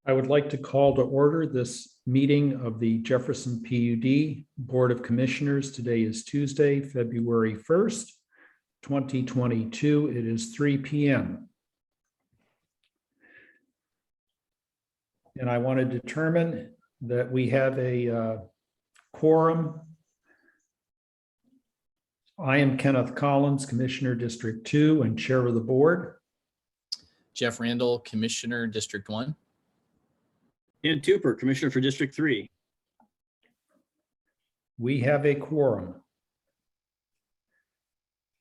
I would like to call to order this meeting of the Jefferson PUD Board of Commissioners. Today is Tuesday, February 1st, 2022. It is 3 p.m. And I want to determine that we have a quorum. I am Kenneth Collins, Commissioner District 2 and Chair of the Board. Jeff Randall, Commissioner District 1. Dan Tupper, Commissioner for District 3. We have a quorum.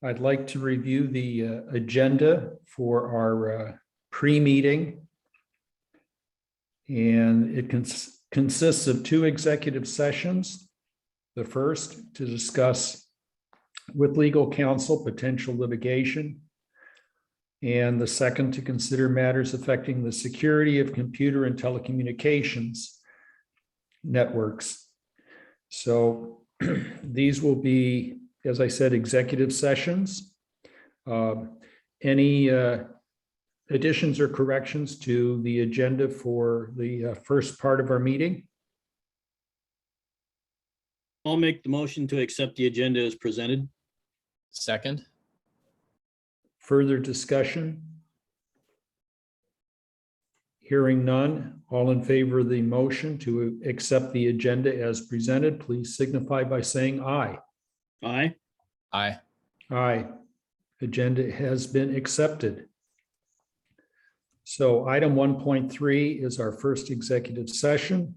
I'd like to review the agenda for our pre-meeting. And it consists of two executive sessions. The first to discuss with legal counsel potential litigation, and the second to consider matters affecting the security of computer and telecommunications networks. So these will be, as I said, executive sessions. Any additions or corrections to the agenda for the first part of our meeting? I'll make the motion to accept the agenda as presented. Second. Further discussion? Hearing none, all in favor of the motion to accept the agenda as presented, please signify by saying aye. Aye. Aye. Aye. Agenda has been accepted. So item 1.3 is our first executive session.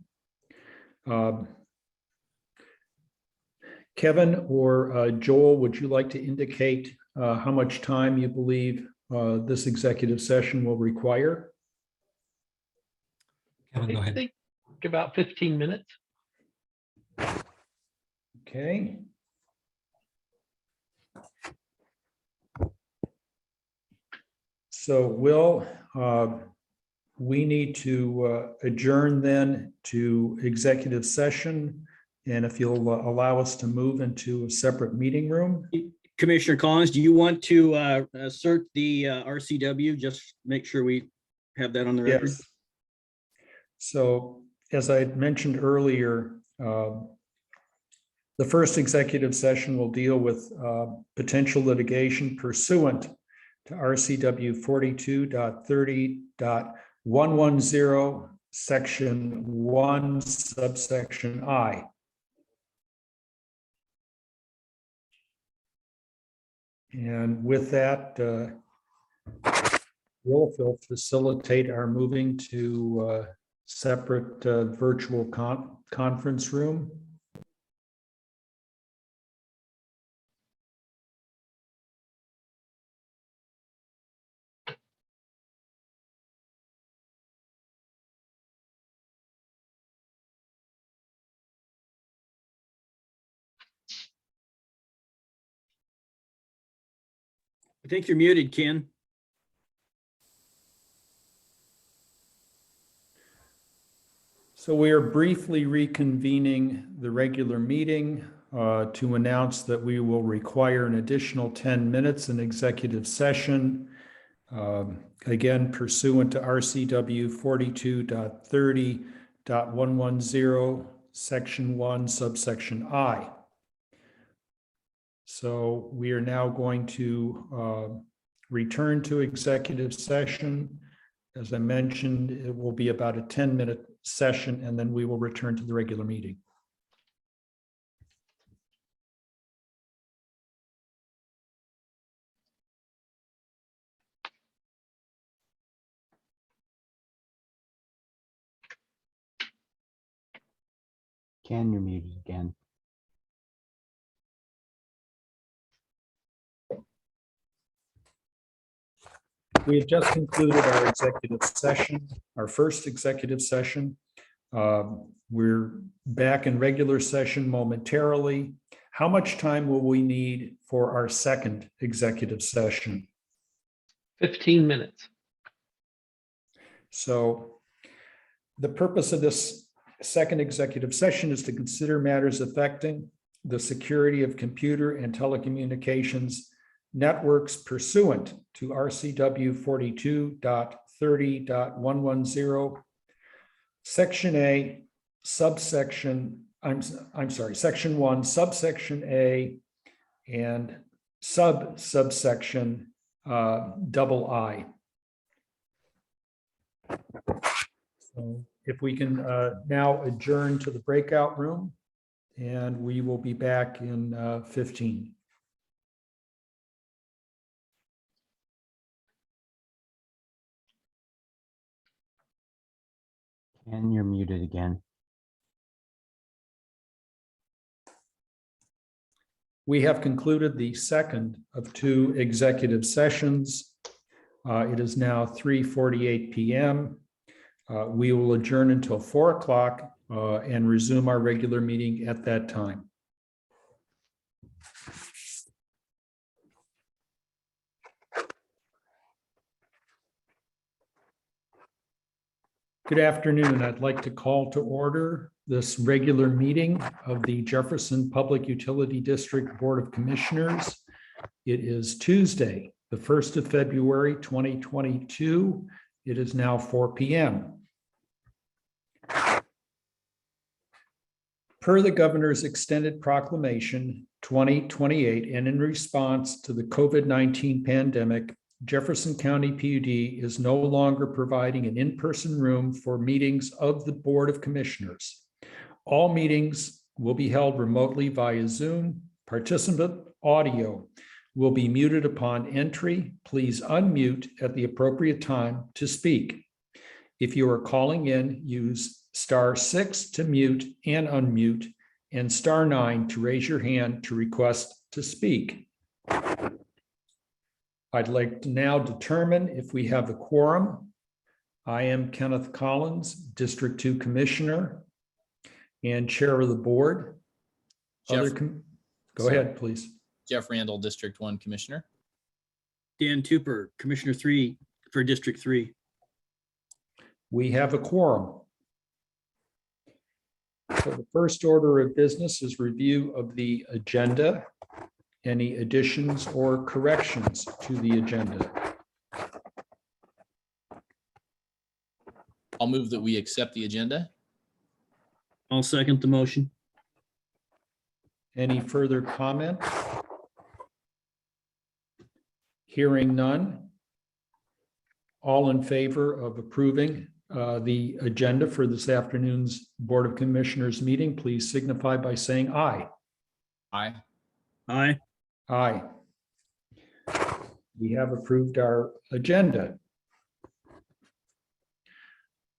Kevin or Joel, would you like to indicate how much time you believe this executive session will require? Kevin, go I ahead. think about 15 minutes. Okay. So Will, we need to adjourn then to executive session. And if you'll allow us to move into a separate meeting room. Commissioner Collins, do you want to assert the RCW? Just make sure we have that on the record. Yes. So as I had mentioned earlier, the first executive session will deal with potential litigation pursuant to RCW 42.30.110, section 1, subsection I. And with that, we'll facilitate our moving to separate virtual conference room. I think you're muted, Ken. So we are briefly reconvening the regular meeting to announce that we will require an additional 10 minutes in executive session. Again, pursuant to RCW 42.30.110, section 1, subsection I. So we are now going to return to executive session. As I mentioned, it will be about a 10-minute session, and then we will return to the regular meeting. Ken, you're muted again. We have just concluded our executive session, our first executive session. We're back in regular session momentarily. How much time will we need for our second executive session? 15 minutes. So the purpose of this second executive session is to consider matters affecting the security of computer and telecommunications networks pursuant to RCW 42.30.110, Section A, subsection, I'm sorry, Section 1, subsection A, and subsection double I. So if we can now adjourn to the breakout room, and we will be back in 15. Ken, you're muted again. We have concluded the second of 2 executive sessions. It is now 3:48 p.m. We will adjourn until 4 o'clock and resume our regular meeting at that time. Good afternoon. I'd like to call to order this regular meeting of the Jefferson Public Utility District Board of Commissioners. It is Tuesday, the 1st of February, 2022. It is now 4 p.m. Per the governor's extended proclamation 2028, and in response to the COVID-19 pandemic, Jefferson County PUD is no longer providing an in-person room for meetings of the Board of Commissioners. All meetings will be held remotely via Zoom. Participant audio will be muted upon entry. Please unmute at the appropriate time to speak. If you are calling in, use *6 to mute and unmute, and *9 to raise your hand to request to speak. I'd like to now determine if we have a quorum. I am Kenneth Collins, District 2 Commissioner and Chair of the Board. Jeff, Go ahead, please. Jeff Randall, District 1 Commissioner. Dan Tupper, Commissioner 3 for District 3. We have a quorum. So the first order of business is review of the agenda. Any additions or corrections to the agenda? I'll move that we accept the agenda. I'll second the motion. Any further comment? Hearing none. All in favor of approving the agenda for this afternoon's Board of Commissioners meeting, please signify by saying aye. Aye. Aye. Aye. We have approved our agenda.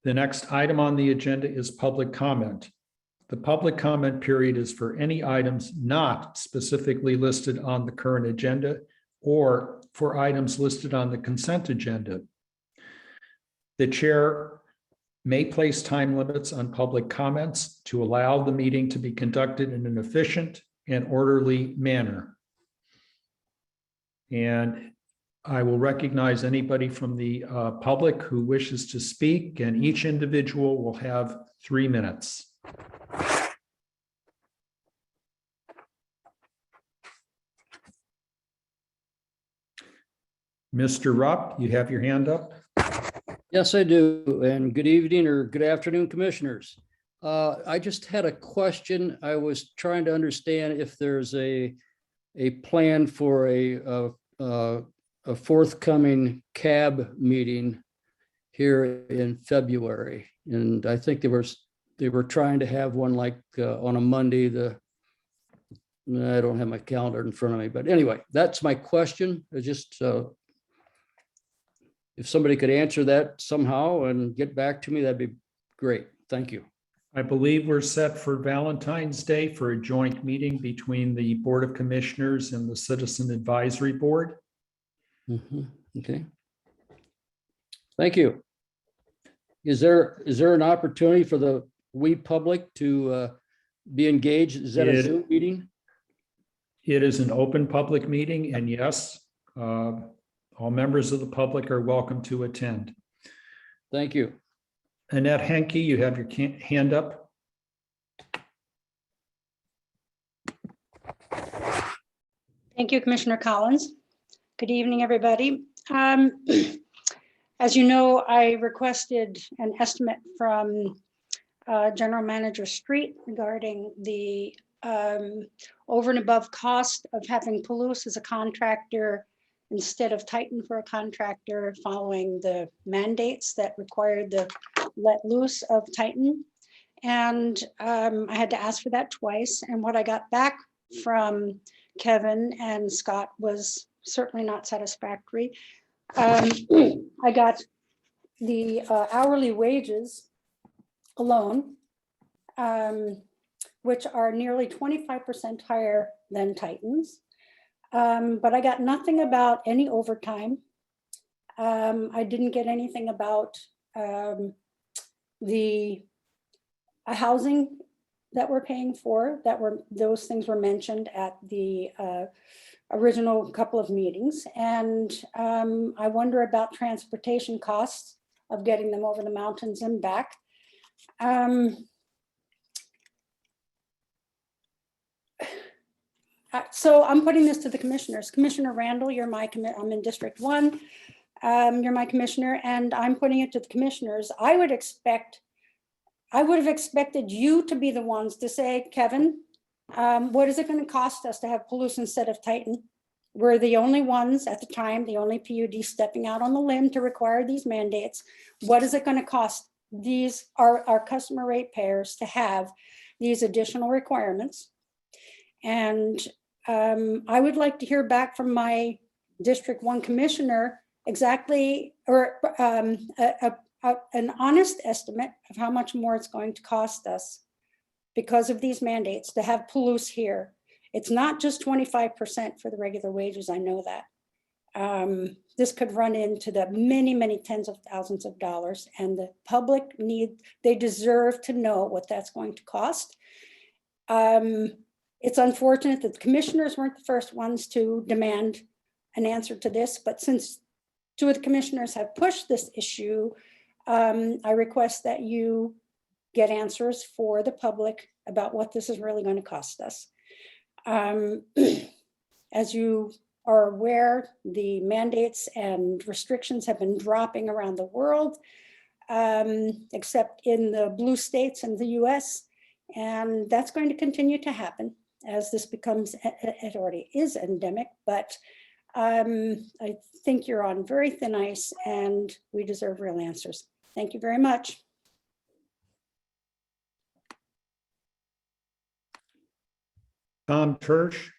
The next item on the agenda is public comment. The public comment period is for any items not specifically listed on the current agenda or for items listed on the consent agenda. The chair may place time limits on public comments to allow the meeting to be conducted in an efficient and orderly manner. And I will recognize anybody from the public who wishes to speak, and each individual will have 3 minutes. Mr. Rupp, you have your hand up. Yes, I do. And good evening or good afternoon, commissioners. I just had a question. I was trying to understand if there's a plan for a forthcoming CAB meeting here in February. And I think they were trying to have one like on a Monday. I don't have my calendar in front of me, but anyway, that's my question. It's just if somebody could answer that somehow and get back to me, that'd be great. Thank you. I believe we're set for Valentine's Day for a joint meeting between the Board of Commissioners and the Citizen Advisory Board. Okay. Thank you. Is there an opportunity for the public to be engaged? Is that a Zoom meeting? It is an open public meeting, and yes, all members of the public are welcome to attend. Thank you. Annette Henke, you have your hand up. Thank you, Commissioner Collins. Good evening, everybody. As you know, I requested an estimate from General Manager Street regarding the over and above cost of having Palouse as a contractor instead of Titan for a contractor, following the mandates that required the let loose of Titan. And I had to ask for that twice. And what I got back from Kevin and Scott was certainly not satisfactory. I got the hourly wages alone, which are nearly 25% higher than Titan's. But I got nothing about any overtime. I didn't get anything about the housing that we're paying for, those things were mentioned at the original couple of meetings. And I wonder about transportation costs of getting them over the mountains and back. So I'm putting this to the commissioners. Commissioner Randall, I'm in District 1. You're my commissioner, and I'm putting it to the commissioners. I would have expected you to be the ones to say, Kevin, what is it going to cost us to have Palouse instead of Titan? We're the only ones at the time, the only PUD stepping out on the limb to require these mandates. What is it going to cost our customer rate payers to have these additional requirements? And I would like to hear back from my District 1 commissioner exactly, or an honest estimate of how much more it's going to cost us because of these mandates to have Palouse here. It's not just 25% for the regular wages, I know that. This could run into the many, many tens of thousands of dollars, and the public they deserve to know what that's going to cost. It's unfortunate that the commissioners weren't the first ones to demand an answer to this, but since two of the commissioners have pushed this issue, I request that you get answers for the public about what this is really going to cost us. As you are aware, the mandates and restrictions have been dropping around the world, except in the blue states and the US. And that's going to continue to happen as this becomes, it already is endemic, but I think you're on very thin ice and we deserve real answers. Thank you very much. Tom Tersch.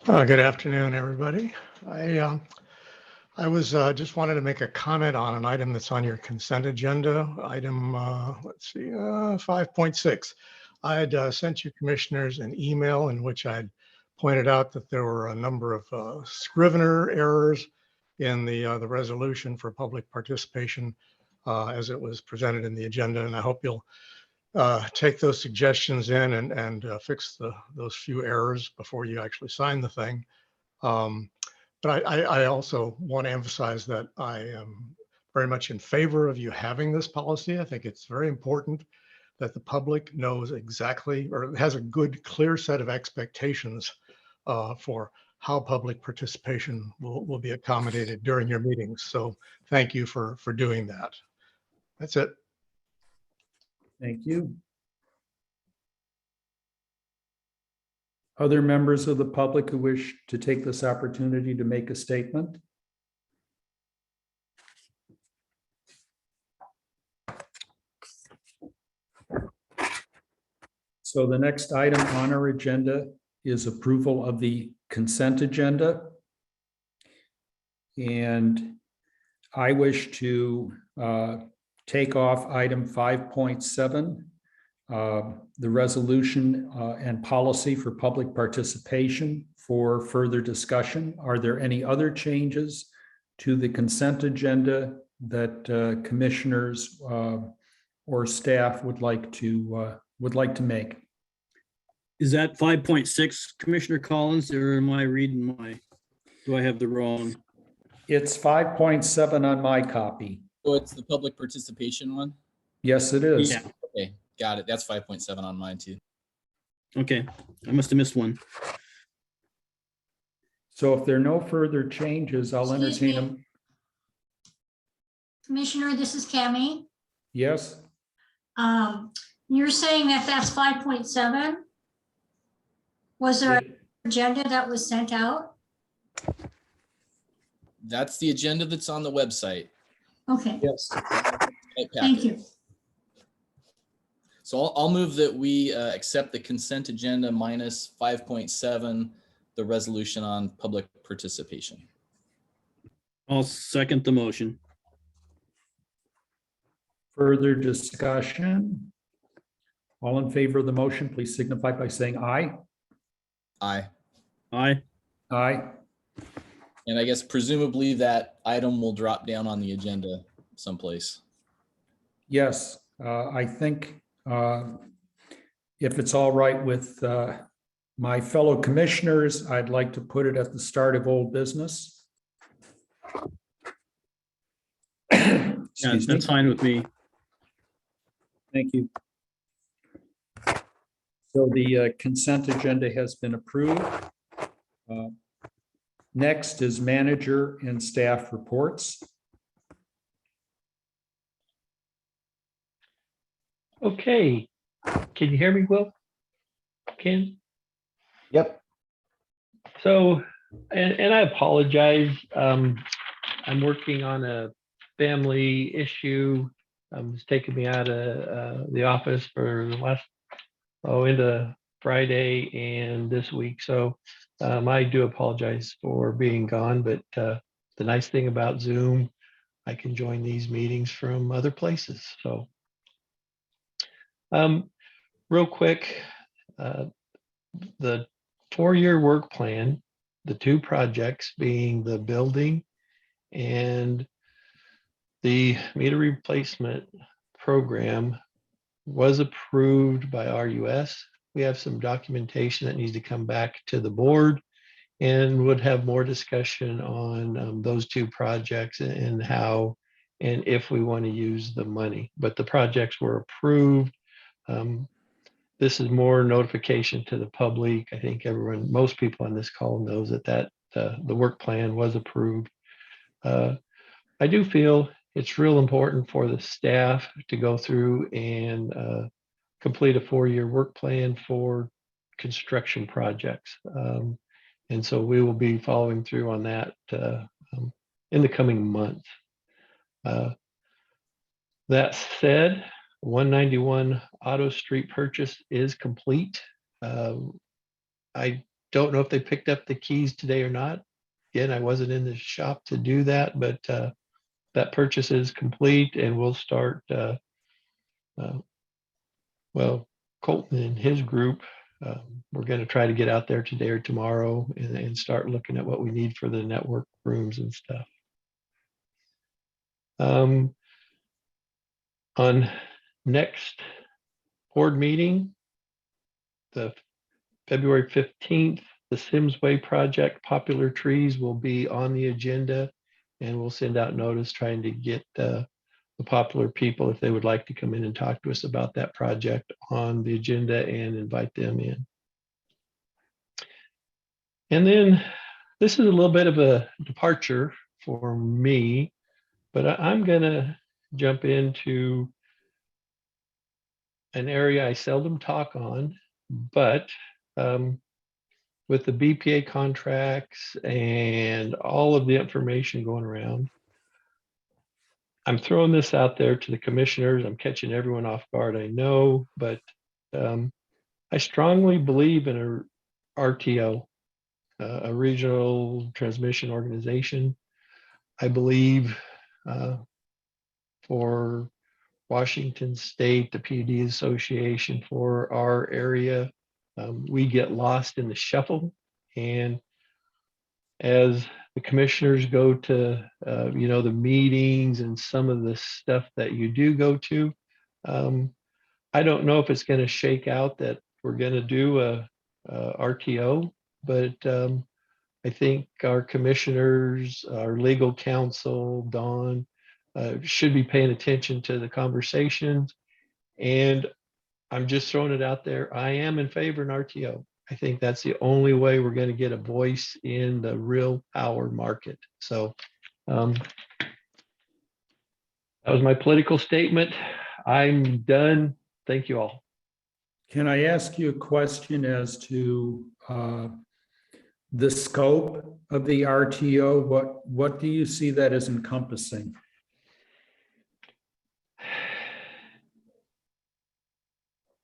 Good afternoon, everybody. I was just wanted to make a comment on an item that's on your consent agenda, item, let's see, 5.6. I had sent you commissioners an email in which I'd pointed out that there were a number of Scrivener errors in the resolution for public participation as it was presented in the agenda, and I hope you'll take those suggestions in and fix those few errors before you actually sign the thing. But I also want to emphasize that I am very much in favor of you having this policy. I think it's very important that the public knows exactly, or has a good, clear set of expectations for how public participation will be accommodated during your meetings. So thank you for doing that. That's it. Thank you. Other members of the public who wish to take this opportunity to make a statement? So the next item on our agenda is approval of the consent agenda. And I wish to take off item 5.7, the resolution and policy for public participation for further discussion. Are there any other changes to the consent agenda that commissioners or staff would like to make? Is that 5.6, Commissioner Collins, or am I reading do I have the wrong? It's 5.7 on my copy. So it's the public participation one? Yes, it is. Yeah, Okay, got it. That's 5.7 on mine too. okay. I must have missed one. So if there are no further changes, I'll entertain them. Commissioner, this is Cami. Yes, You're saying that that's 5.7? Was there an agenda that was sent out? That's the agenda that's on the website. Okay, yes. thank you. So I'll move that we accept the consent agenda minus 5.7, the resolution on public participation. I'll second the motion. Further discussion? All in favor of the motion, please signify by saying aye. Aye. Aye. Aye. And I guess presumably that item will drop down on the agenda someplace. Yes, I think if it's all right with my fellow commissioners, I'd like to put it at the start of old business. Yeah, Excuse me. that's fine with me. Thank you. So the consent agenda has been approved. Next is manager and staff reports. Okay. Can you hear me, Will? Ken? Yep. So, and I apologize. I'm working on a family issue. It's taking me out of the office for the last, into Friday and this week. So I do apologize for being gone, but the nice thing about Zoom, I can join these meetings from other places. So real quick, the 4-year work plan, the 2 projects being the building and the meter replacement program was approved by RUS. We have some documentation that needs to come back to the board and would have more discussion on those 2 projects and how and if we want to use the money. But the projects were approved. This is more notification to the public. I think everyone, most people on this call knows that the work plan was approved. I do feel it's real important for the staff to go through and complete a 4-year work plan for construction projects. And so we will be following through on that in the coming months. That said, 191 Auto Street purchase is complete. I don't know if they picked up the keys today or not. Again, I wasn't in the shop to do that, but that purchase is complete and we'll start, well, Colton and his group, we're going to try to get out there today or tomorrow and start looking at what we need for the network rooms and stuff. On next board meeting, the February 15th, the Sims Way project, Popular Trees, will be on the agenda, and we'll send out notice trying to get the popular people, if they would like to come in and talk to us about that project, on the agenda and invite them in. And then this is a little bit of a departure for me, but I'm gonna jump into an area I seldom talk on, but with the BPA contracts and all of the information going around, I'm throwing this out there to the commissioners. I'm catching everyone off guard, I know, but I strongly believe in a RTO, a regional transmission organization. I believe for Washington State, the PUD Association, for our area, we get lost in the shuffle. And as the commissioners go to, the meetings and some of the stuff that you do go to, I don't know if it's going to shake out that we're going to do a RTO, but I think our commissioners, our legal counsel, Dawn, should be paying attention to the conversations. And I'm just throwing it out there. I am in favor of an RTO. I think that's the only way we're going to get a voice in the real power market. So That was my political statement. I'm done. Thank you all. Can I ask you a question as to the scope of the RTO? What do you see that as encompassing?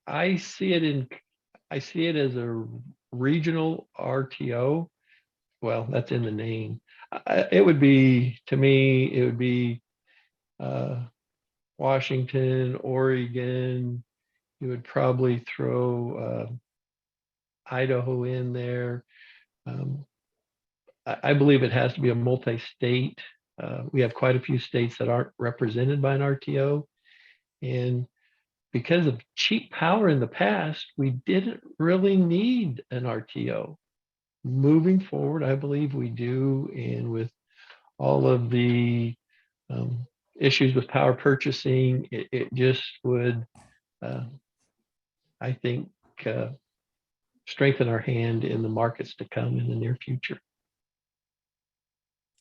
I see it as a regional RTO. Well, that's in the name. It would be, to me, it would be Washington, Oregon. You would probably throw Idaho in there. I believe it has to be a multi-state. We have quite a few states that aren't represented by an RTO. And because of cheap power in the past, we didn't really need an RTO. Moving forward, I believe we do. And with all of the issues with power purchasing, it just would, I think, strengthen our hand in the markets to come in the near future.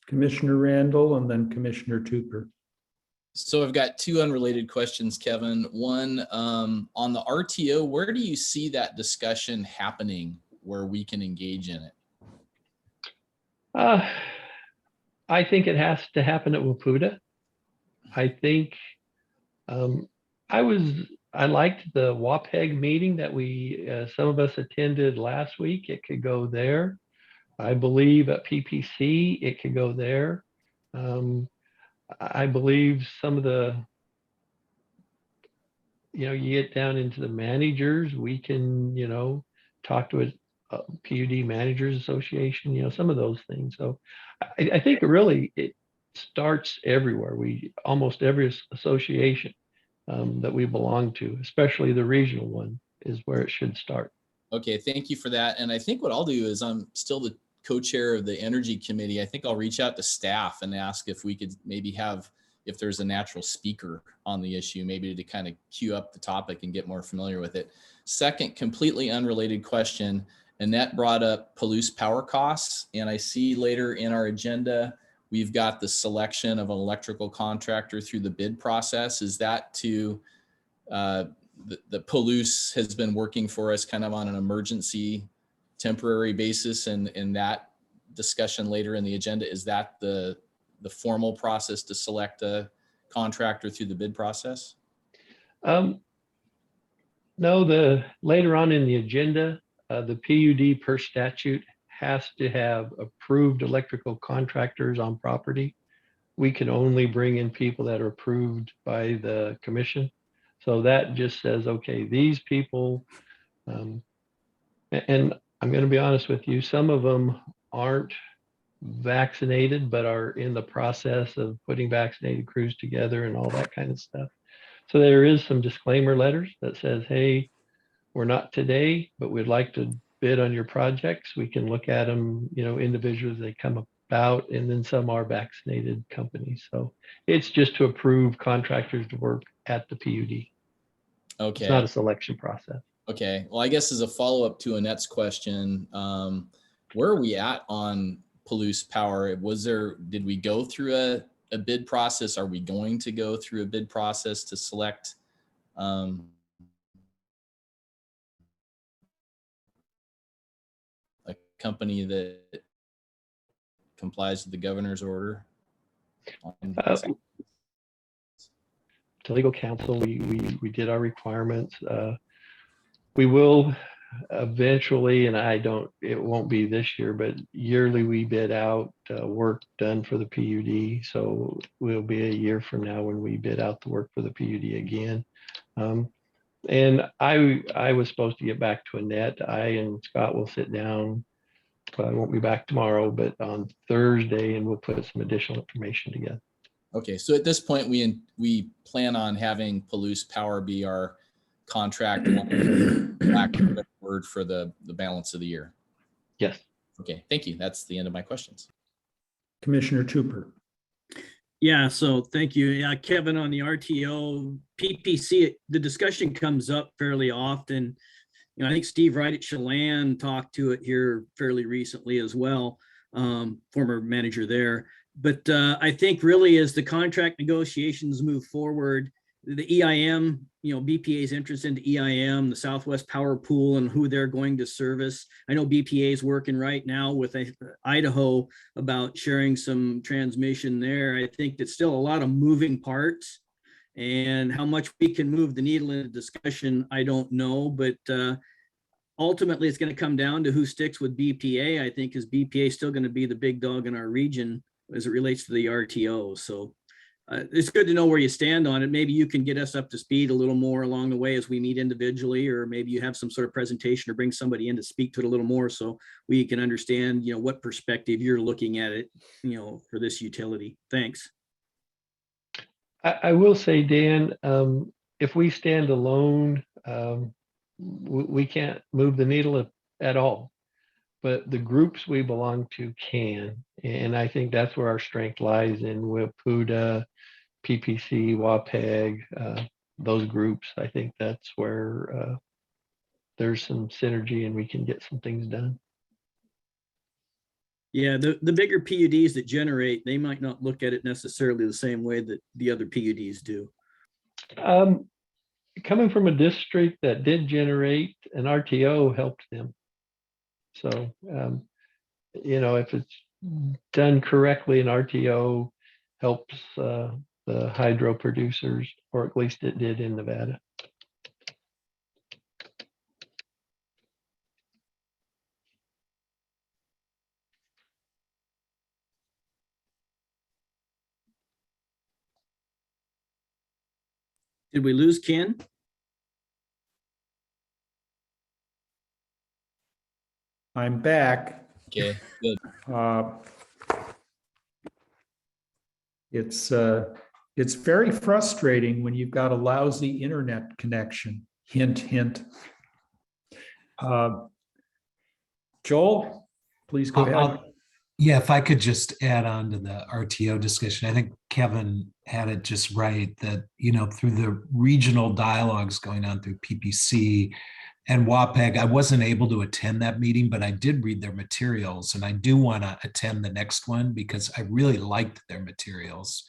Commissioner Randall and then Commissioner Tupper. So I've got two unrelated questions, Kevin. One, on the RTO, where do you see that discussion happening where we can engage in it? I think it has to happen at WPUDA. I think I liked the WAPEG meeting that some of us attended last week. It could go there. I believe at PPC, it could go there. I believe some of the, you get down into the managers, we can, talk to a PUD Managers Association, some of those things. So I think it starts everywhere. Almost every association that we belong to, especially the regional one, is where it should start. Okay, thank you for that. And I think what I'll do is I'm still the co-chair of the Energy Committee. I think I'll reach out to staff and ask if we could maybe if there's a natural speaker on the issue, maybe to kind of queue up the topic and get more familiar with it. Second, completely unrelated question. Annette brought up Palouse power costs. And I see later in our agenda, we've got the selection of an electrical contractor through the bid process. Is that to, the Palouse has been working for us kind of on an emergency temporary basis, and that discussion later in the agenda, is that the formal process to select a contractor through the bid process? No, later on in the agenda, the PUD per statute has to have approved electrical contractors on property. We can only bring in people that are approved by the commission. So that just says, okay, these people, and I'm going to be honest with you, some of them aren't vaccinated, but are in the process of putting vaccinated crews together and all that kind of stuff. So there is some disclaimer letters that says, hey, we're not today, but we'd like to bid on your projects. We can look at them, individually as they come about, and then some are vaccinated companies. So it's just to approve contractors to work at the PUD. Okay. It's not a selection process. Okay. Well, I guess as a follow-up to Annette's question, where are we at on Palouse Power? Did we go through a bid process? Are we going to go through a bid process to select a company that complies with the governor's order? To legal counsel, we did our requirements. We will eventually, and it won't be this year, but yearly we bid out work done for the PUD. So we'll be a year from now when we bid out the work for the PUD again. And I was supposed to get back to Annette. I and Scott will sit down. I won't be back tomorrow, but on Thursday, and we'll put some additional information together. Okay, so at this point, we plan on having Palouse Power be our contract word for the balance of the year. Yes. Okay, thank you. That's the end of my questions. Commissioner Tupper. Yeah, so thank you. Yeah, Kevin, on the RTO, PPC, the discussion comes up fairly often. I think Steve Wright at Chelan talked to it here fairly recently as well, former manager there. But I think really as the contract negotiations move forward, the EIM, BPA's interest into EIM, the Southwest Power Pool and who they're going to service. I know BPA is working right now with Idaho about sharing some transmission there. I think it's still a lot of moving parts, and how much we can move the needle in a discussion, I don't know, but ultimately it's going to come down to who sticks with BPA. I think is BPA still going to be the big dog in our region as it relates to the RTO. So it's good to know where you stand on it. Maybe you can get us up to speed a little more along the way as we meet individually, or maybe you have some sort of presentation or bring somebody in to speak to it a little more so we can understand, what perspective you're looking at it, for this utility. Thanks. I will say, Dan, if we stand alone, we can't move the needle at all. But the groups we belong to can. And I think that's where our strength lies in PUDA, PPC, WAPEG, those groups. I think that's where there's some synergy and we can get some things done. Yeah, the bigger PUDs that generate, they might not look at it necessarily the same way that the other PUDs do. Coming from a district that did generate, an RTO helped them. So, if it's done correctly, an RTO helps the hydro producers, or at least it did in Nevada. Did we lose Ken? I'm back. Okay, good. It's very frustrating when you've got a lousy internet connection. Hint, hint. Joel, please go ahead. Yeah, if I could just add on to the RTO discussion, I think Kevin had it just right that, through the regional dialogues going on through PPC and WAPEG, I wasn't able to attend that meeting, but I did read their materials, and I do want to attend the next one because I really liked their materials.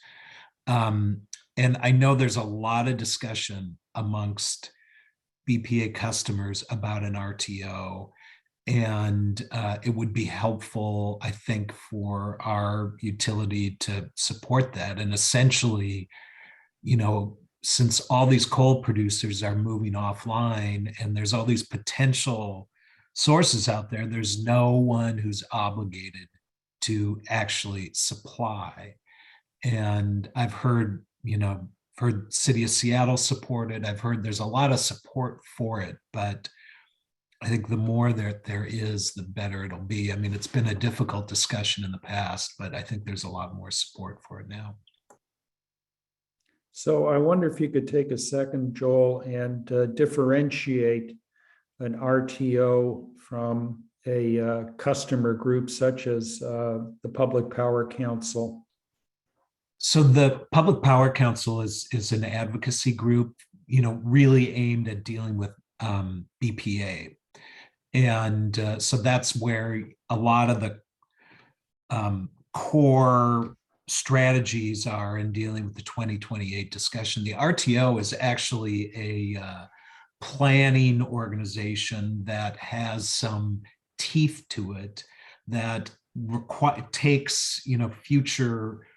And I know there's a lot of discussion amongst BPA customers about an RTO. And it would be helpful, I think, for our utility to support that. And essentially, since all these coal producers are moving offline and there's all these potential sources out there, there's no one who's obligated to actually supply. And I've heard, City of Seattle support it. I've heard there's a lot of support for it, but I think the more there is, the better it'll be. I mean, it's been a difficult discussion in the past, but I think there's a lot more support for it now. So I wonder if you could take a second, Joel, and differentiate an RTO from a customer group such as the Public Power Council. So the Public Power Council is an advocacy group, really aimed at dealing with BPA. And so that's where a lot of the core strategies are in dealing with the 2028 discussion. The RTO is actually a planning organization that has some teeth to it that takes, future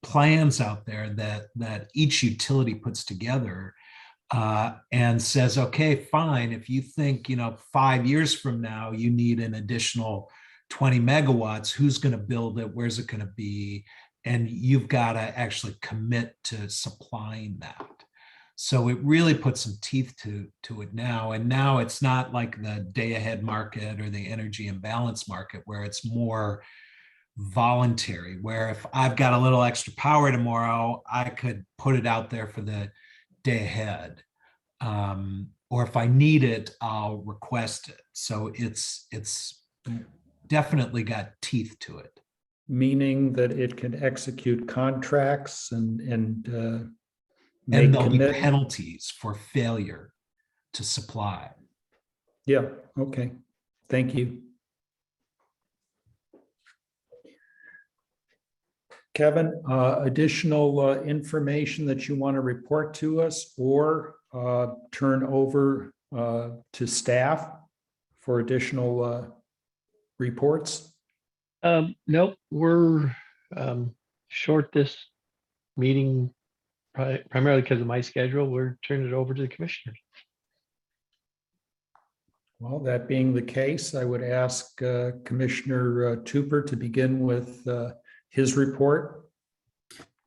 plans out there that each utility puts together and says, okay, fine. If you think, 5 years from now, you need an additional 20 megawatts, who's going to build it? Where's it going to be? And you've got to actually commit to supplying that. So it really puts some teeth to it now. And now it's not like the day ahead market or the energy imbalance market where it's more voluntary, where if I've got a little extra power tomorrow, I could put it out there for the day ahead. Or if I need it, I'll request it. So it's definitely got teeth to it. Meaning that it can execute contracts and And there'll be penalties for failure to supply. Yeah, okay. Thank you. Kevin, additional information that you want to report to us or turn over to staff for additional reports? Nope, we're short this meeting primarily because of my schedule. We're turning it over to the commissioners. Well, that being the case, I would ask Commissioner Tupper to begin with his report.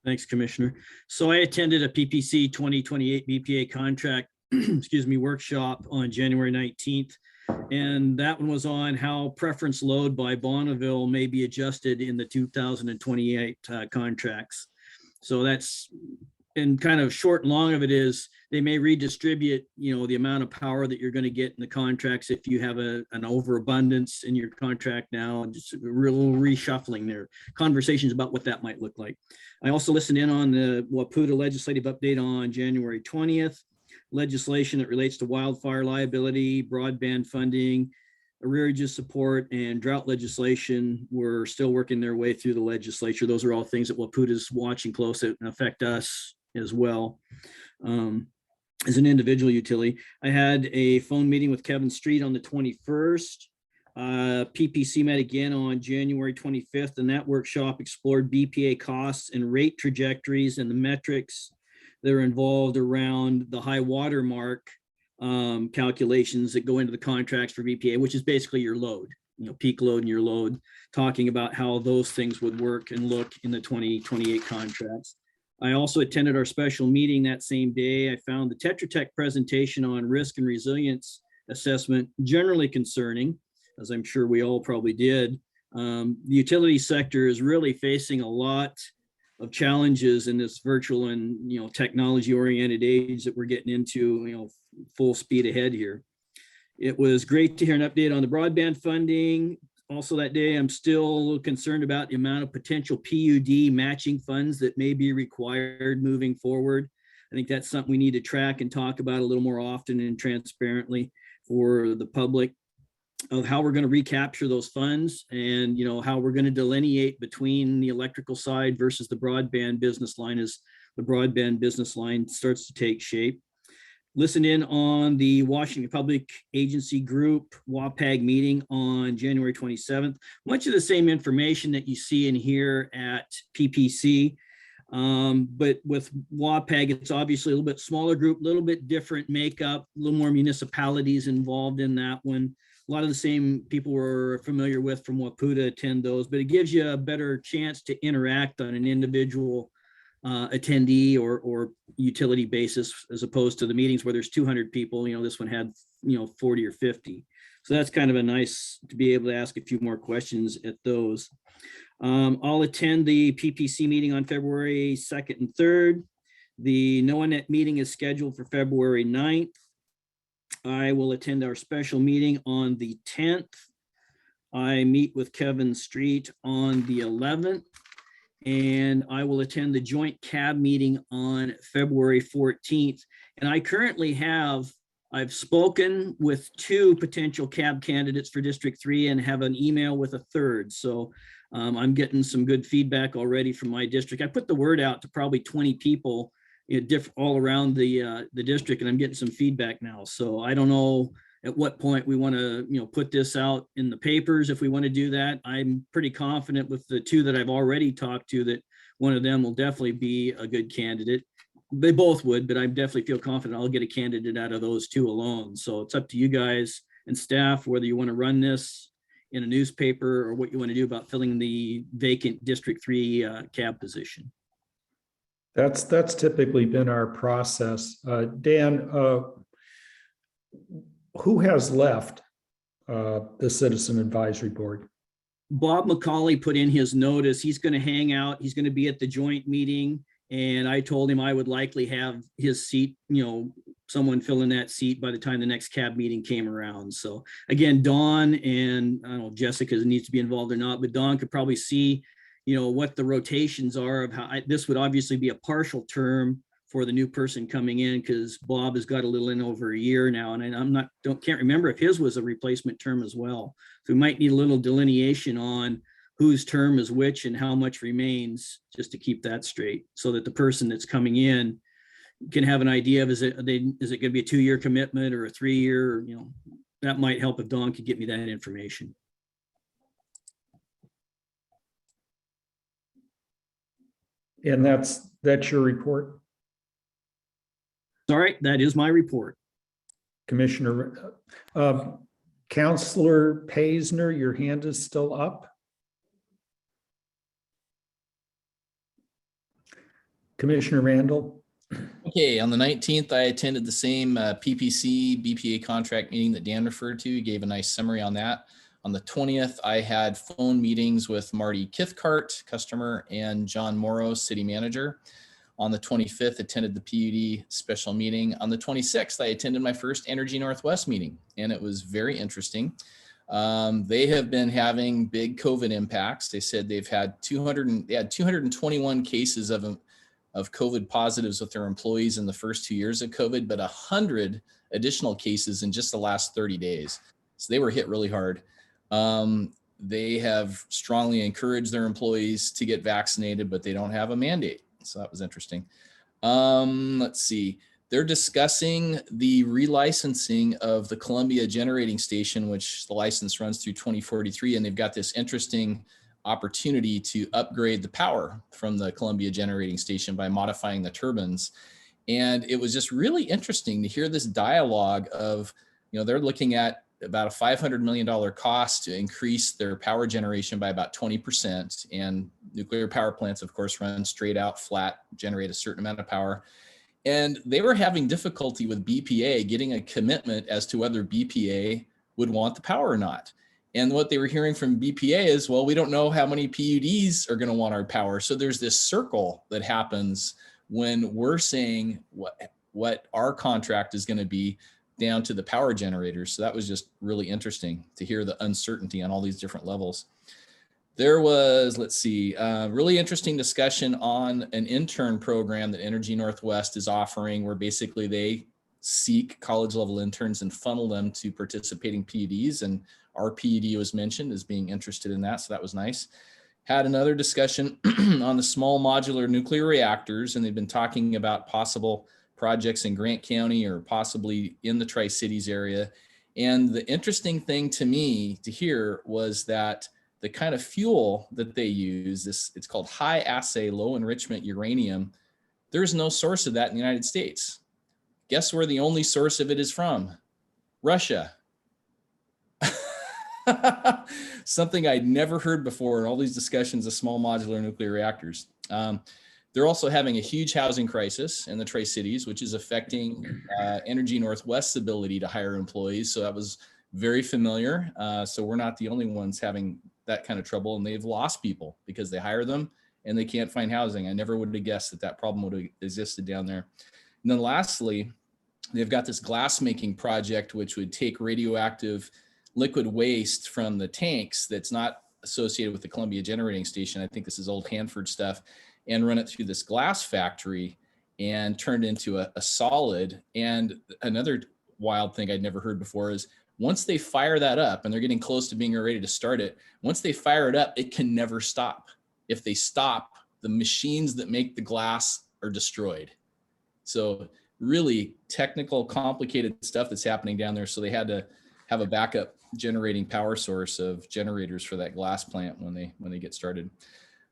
Thanks, Commissioner. So I attended a PPC 2028 BPA contract, excuse me, workshop on January 19th. And that one was on how preference load by Bonneville may be adjusted in the 2028 contracts. So that's, and kind of short and long of it is they may redistribute, the amount of power that you're going to get in the contracts if you have an overabundance in your contract now, and just a real reshuffling there. Conversations about what that might look like. I also listened in on the WAPUTA legislative update on January 20th. Legislation that relates to wildfire liability, broadband funding, arrearages support, and drought legislation were still working their way through the legislature. Those are all things that WAPUTA is watching closely and affect us as well. As an individual utility, I had a phone meeting with Kevin Street on the 21st. PPC met again on January 25th, and that workshop explored BPA costs and rate trajectories and the metrics that are involved around the high water mark calculations that go into the contracts for BPA, which is basically your load, peak load and your load, talking about how those things would work and look in the 2028 contracts. I also attended our special meeting that same day. I found the Tetra Tech presentation on risk and resilience assessment generally concerning, as I'm sure we all probably did. The utility sector is really facing a lot of challenges in this virtual and technology oriented age that we're getting into, full speed ahead here. It was great to hear an update on the broadband funding. Also that day, I'm still concerned about the amount of potential PUD matching funds that may be required moving forward. I think that's something we need to track and talk about a little more often and transparently for the public, of how we're going to recapture those funds and how we're going to delineate between the electrical side versus the broadband business line as the broadband business line starts to take shape. Listen in on the Washington Public Agency Group WAPAG meeting on January 27th. Much of the same information that you see in here at PPC, but with WAPAG, it's obviously a little bit smaller group, a little bit different makeup, a little more municipalities involved in that one. A lot of the same people we're familiar with from WAPUTA attend those, but it gives you a better chance to interact on an individual attendee or utility basis, as opposed to the meetings where there's 200 people. This one had 40 or 50. So that's kind of a nice to be able to ask a few more questions at those. I'll attend the PPC meeting on February 2nd and 3rd. The NOAANET meeting is scheduled for February 9th. I will attend our special meeting on the 10th. I meet with Kevin Street on the 11th, and I will attend the joint CAB meeting on February 14th. And I currently I've spoken with 2 potential CAB candidates for District 3 and have an email with a 3rd. So I'm getting some good feedback already from my district. I put the word out to probably 20 people all around the district, and I'm getting some feedback now. So I don't know at what point we want to put this out in the papers. If we want to do that, I'm pretty confident with the 2 that I've already talked to that one of them will definitely be a good candidate. They both would, but I definitely feel confident I'll get a candidate out of those 2 alone. So it's up to you guys and staff whether you want to run this in a newspaper or what you want to do about filling the vacant District 3 CAB position. That's typically been our process. Dan, who has left the Citizen Advisory Board? Bob McCauley put in his notice. He's going to hang out. He's going to be at the joint meeting. And I told him I would likely have his seat, someone fill in that seat by the time the next CAB meeting came around. So again, Dawn and I don't know if Jessica needs to be involved or not, but Dawn could probably see what the rotations are of how this would obviously be a partial term for the new person coming in, because Bob has got a little in over a year now, and can't remember if his was a replacement term as well. So we might need a little delineation on whose term is which and how much remains, just to keep that straight, so that the person that's coming in can have an idea of, is it going to be a 2-year commitment or a 3-year, that might help if Dawn could get me that information. And that's your report, All right, that is my report. Commissioner. Counselor Paisner, your hand is still up. Commissioner Randall. Okay, on the 19th, I attended the same PPC BPA contract meeting that Dan referred to. He gave a nice summary on that. On the 20th, I had phone meetings with Marty Kithcart, customer, and John Morrow, city manager. On the 25th, attended the PUD special meeting. On the 26th, I attended my first Energy Northwest meeting, and it was very interesting. They have been having big COVID impacts. They said they had 221 cases of COVID positives with their employees in the first 2 years of COVID, but 100 additional cases in just the last 30 days. So they were hit really hard. They have strongly encouraged their employees to get vaccinated, but they don't have a mandate. So that was interesting. Let's see. They're discussing the relicensing of the Columbia Generating Station, which the license runs through 2043. And they've got this interesting opportunity to upgrade the power from the Columbia Generating Station by modifying the turbines. And it was just really interesting to hear this dialogue of, they're looking at about a $500 million cost to increase their power generation by about 20%. And nuclear power plants, of course, run straight out flat, generate a certain amount of power. And they were having difficulty with BPA getting a commitment as to whether BPA would want the power or not. And what they were hearing from BPA is, well, we don't know how many PUDs are going to want our power. So there's this circle that happens when we're saying what our contract is going to be down to the power generators. So that was just really interesting to hear the uncertainty on all these different levels. There was, really interesting discussion on an intern program that Energy Northwest is offering, where basically they seek college level interns and funnel them to participating PUDs. And our PUD was mentioned as being interested in that. So that was nice. Had another discussion on the small modular nuclear reactors, and they've been talking about possible projects in Grant County or possibly in the Tri-Cities area. And the interesting thing to me to hear was that the kind of fuel that they use, it's called high assay, low enrichment uranium. There's no source of that in the United States. Guess where the only source of it is from? Russia. Something I'd never heard before in all these discussions of small modular nuclear reactors. They're also having a huge housing crisis in the Tri-Cities, which is affecting Energy Northwest's ability to hire employees. So that was very familiar. So we're not the only ones having that kind of trouble, and they've lost people because they hire them and they can't find housing. I never would have guessed that problem would have existed down there. And then lastly, they've got this glass making project, which would take radioactive liquid waste from the tanks that's not associated with the Columbia Generating Station. I think this is old Hanford stuff, and run it through this glass factory and turn it into a solid. And another wild thing I'd never heard before is once they fire that up, and they're getting close to being ready to start it, once they fire it up, it can never stop. If they stop, the machines that make the glass are destroyed. So really technical, complicated stuff that's happening down there. So they had to have a backup generating power source of generators for that glass plant when they get started.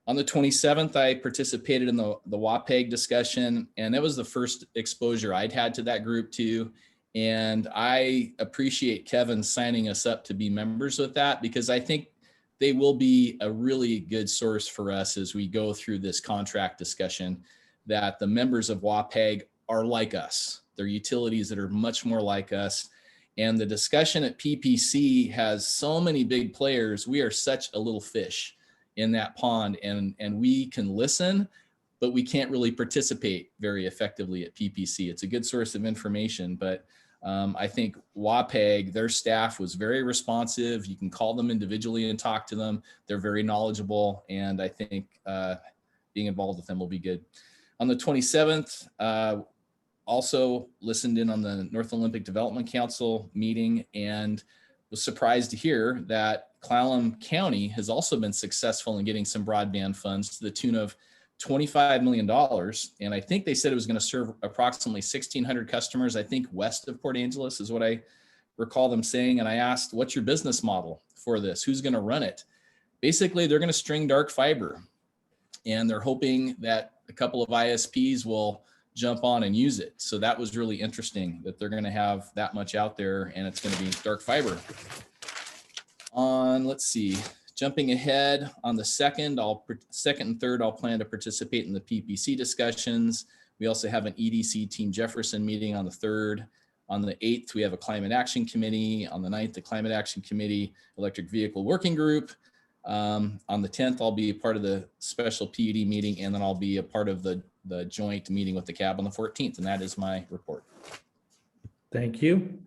On the 27th, I participated in the WAPEG discussion, and that was the first exposure I'd had to that group too. And I appreciate Kevin signing us up to be members with that, because I think they will be a really good source for us as we go through this contract discussion, that the members of WAPEG are like us. They're utilities that are much more like us. And the discussion at PPC has so many big players. We are such a little fish in that pond, and we can listen, but we can't really participate very effectively at PPC. It's a good source of information, but I think WAPEG, their staff was very responsive. You can call them individually and talk to them. They're very knowledgeable, and I think being involved with them will be good. On the 27th, also listened in on the North Olympic Development Council meeting, and was surprised to hear that Clallam County has also been successful in getting some broadband funds to the tune of $25 million. And I think they said it was going to serve approximately 1,600 customers, I think west of Port Angeles is what I recall them saying. And I asked, what's your business model for this? Who's going to run it? Basically, they're going to string dark fiber. And they're hoping that a couple of ISPs will jump on and use it. So that was really interesting that they're going to have that much out there, and it's going to be dark fiber. Let's see, jumping ahead on the second and third, I'll plan to participate in the PPC discussions. We also have an EDC Team Jefferson meeting on the 3rd. On the 8th, we have a Climate Action Committee. On the 9th, the Climate Action Committee Electric Vehicle Working Group. On the 10th, I'll be a part of the special PUD meeting, and then I'll be a part of the joint meeting with the CAB on the 14th, and that is my report. Thank you.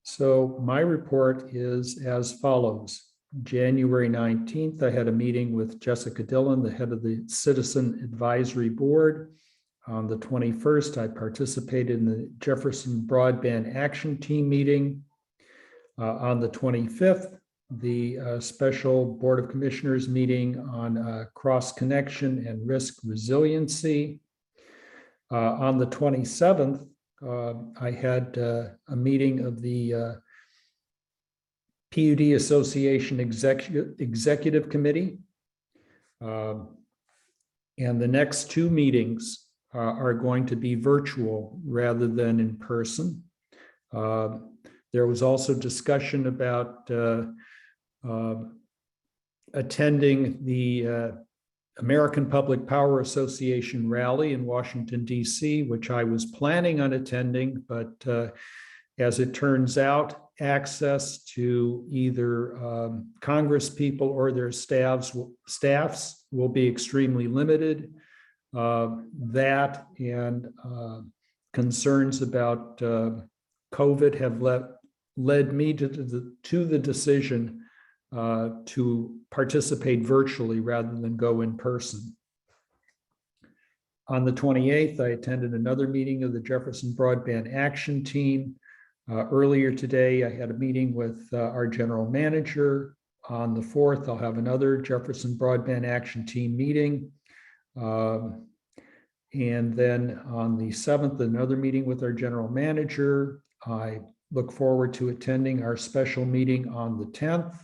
So my report is as follows. January 19th, I had a meeting with Jessica Dillon, the head of the Citizen Advisory Board. On the 21st, I participated in the Jefferson Broadband Action Team meeting. On the 25th, the special Board of Commissioners meeting on cross connection and risk resiliency. On the 27th, I had a meeting of the PUD Association Executive Committee. And the next two meetings are going to be virtual rather than in person. There was also discussion about attending the American Public Power Association rally in Washington, D.C., which I was planning on attending, but as it turns out, access to either Congress people or their staffs will be extremely limited. That and concerns about COVID have led me to the decision to participate virtually rather than go in person. On the 28th, I attended another meeting of the Jefferson Broadband Action Team. Earlier today, I had a meeting with our general manager. On the 4th, I'll have another Jefferson Broadband Action Team meeting. And then on the 7th, another meeting with our general manager. I look forward to attending our special meeting on the 10th.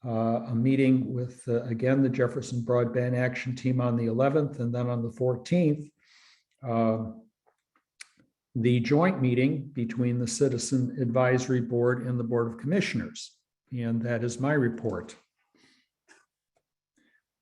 A meeting with, again, the Jefferson Broadband Action Team on the 11th, and then on the 14th, the joint meeting between the Citizen Advisory Board and the Board of Commissioners. And that is my report.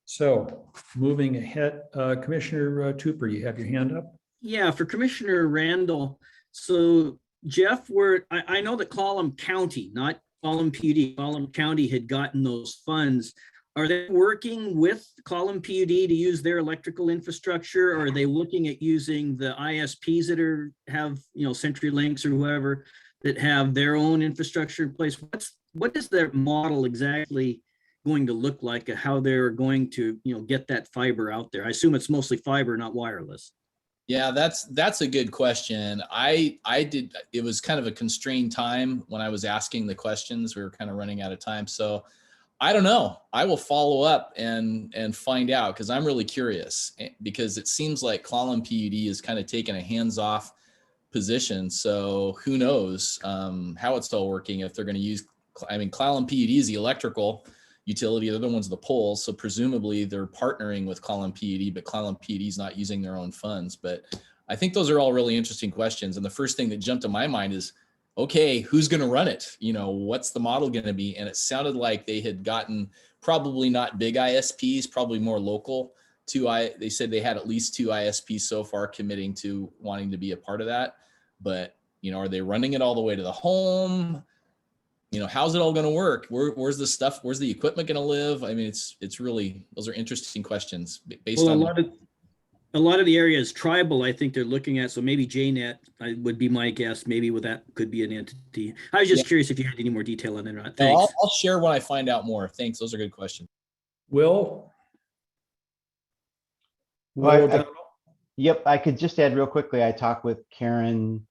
So moving ahead, Commissioner Tupper, you have your hand up? Yeah, for Commissioner Randall. So Jeff, I know that Clallam County, not Clallam PUD, Clallam County had gotten those funds. Are they working with Clallam PUD to use their electrical infrastructure? Or are they looking at using the ISPs that have, CenturyLinks or whoever that have their own infrastructure in place? What is their model exactly going to look like, how they're going to, get that fiber out there? I assume it's mostly fiber, not wireless. Yeah, that's a good question. It was kind of a constrained time when I was asking the questions. We were kind of running out of time. So I don't know. I will follow up and find out, because I'm really curious, because it seems like Clallam PUD is kind of taking a hands-off position. So who knows how it's all working, if they're going to use, Clallam PUD is the electrical utility, the other one's the poles. So presumably they're partnering with Clallam PUD, but Clallam PUD is not using their own funds. But I think those are all really interesting questions. And the first thing that jumped to my mind is, okay, who's going to run it? What's the model going to be? And it sounded like they had gotten probably not big ISPs, probably more local. They said they had at least 2 ISPs so far committing to wanting to be a part of that. But, are they running it all the way to the home? How's it all going to work? Where's the stuff? Where's the equipment going to live? It's really, those are interesting questions based on a lot of the area is tribal. I think they're looking at, so maybe JNet would be my guess. Maybe that could be an entity. I was just curious if you had any more detail on that or not. Thanks. No, I'll share when I find out more. Thanks. Those are good questions. Will? Well, yep, I could just add real quickly. I talked with Karen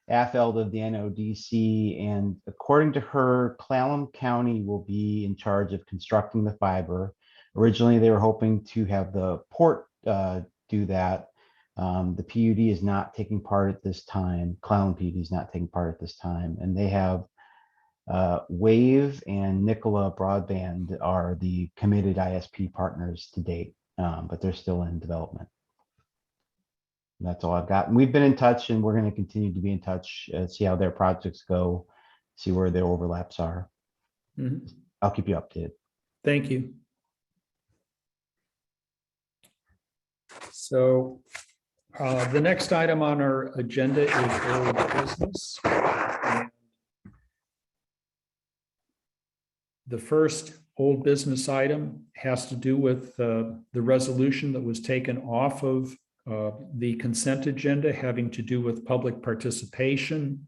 AFLD of the NODC, and according to her, Clallam County will be in charge of constructing the fiber. Originally, they were hoping to have the port do that. The PUD is not taking part at this time. Clallam PUD is not taking part at this time, and they have Wave and Nicola Broadband are the committed ISP partners to date, but they're still in development. That's all I've got. And we've been in touch, and we're going to continue to be in touch, see how their projects go, see where their overlaps are. Mhm. I'll keep you updated. Thank you. So the next item on our agenda is old business. The first old business item has to do with the resolution that was taken off of the consent agenda, having to do with public participation.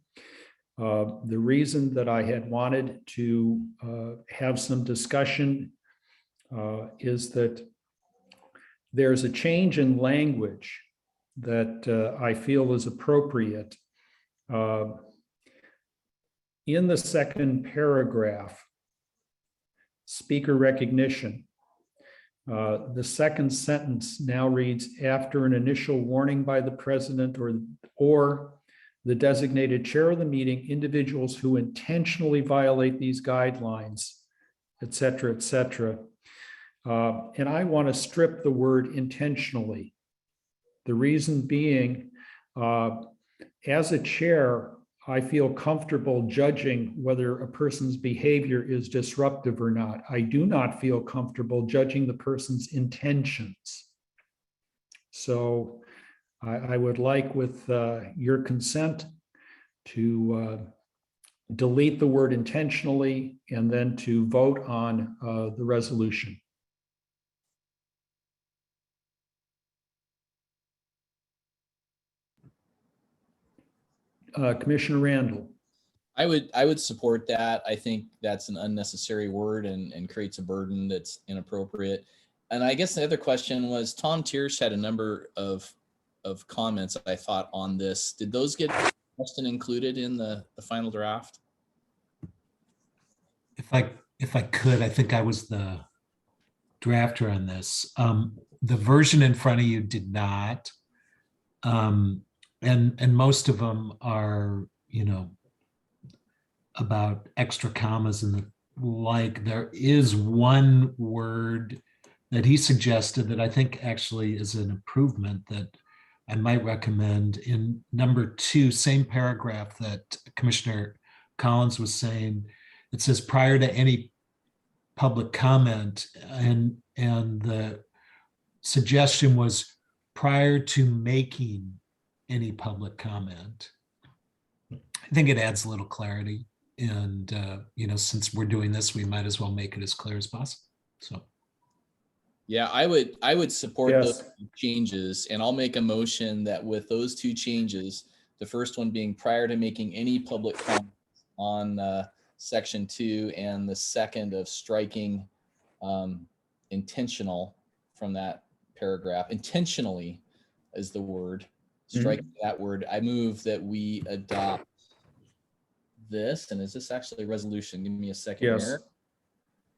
The reason that I had wanted to have some discussion is that there's a change in language that I feel is appropriate. In the second paragraph, speaker recognition, the second sentence now reads, after an initial warning by the president or the designated chair of the meeting, individuals who intentionally violate these guidelines, et cetera, et cetera. And I want to strip the word intentionally. The reason being, as a chair, I feel comfortable judging whether a person's behavior is disruptive or not. I do not feel comfortable judging the person's intentions. So I would like, with your consent, to delete the word intentionally and then to vote on the resolution. Commissioner Randall. I would support that. I think that's an unnecessary word and creates a burden that's inappropriate. And I guess the other question was, Tom Tiersch had a number of comments, I thought, on this. Did those get included in the final draft? If I could, I think I was the drafter on this. The version in front of you did not. And most of them are, about extra commas and the like. There is one word that he suggested that I think actually is an improvement that I might recommend. In number 2, same paragraph that Commissioner Collins was saying, it says prior to any public comment, and the suggestion was prior to making any public comment. I think it adds a little clarity, and since we're doing this, we might as well make it as clear as possible. So yeah, I would support Yes. those changes, and I'll make a motion that with those 2 changes, the first one being prior to making any public comment on section 2, and the second of striking intentional from that paragraph. Intentionally is the word. Striking that word. I move that we adopt this. And is this actually a resolution? Give me a second Yes. here.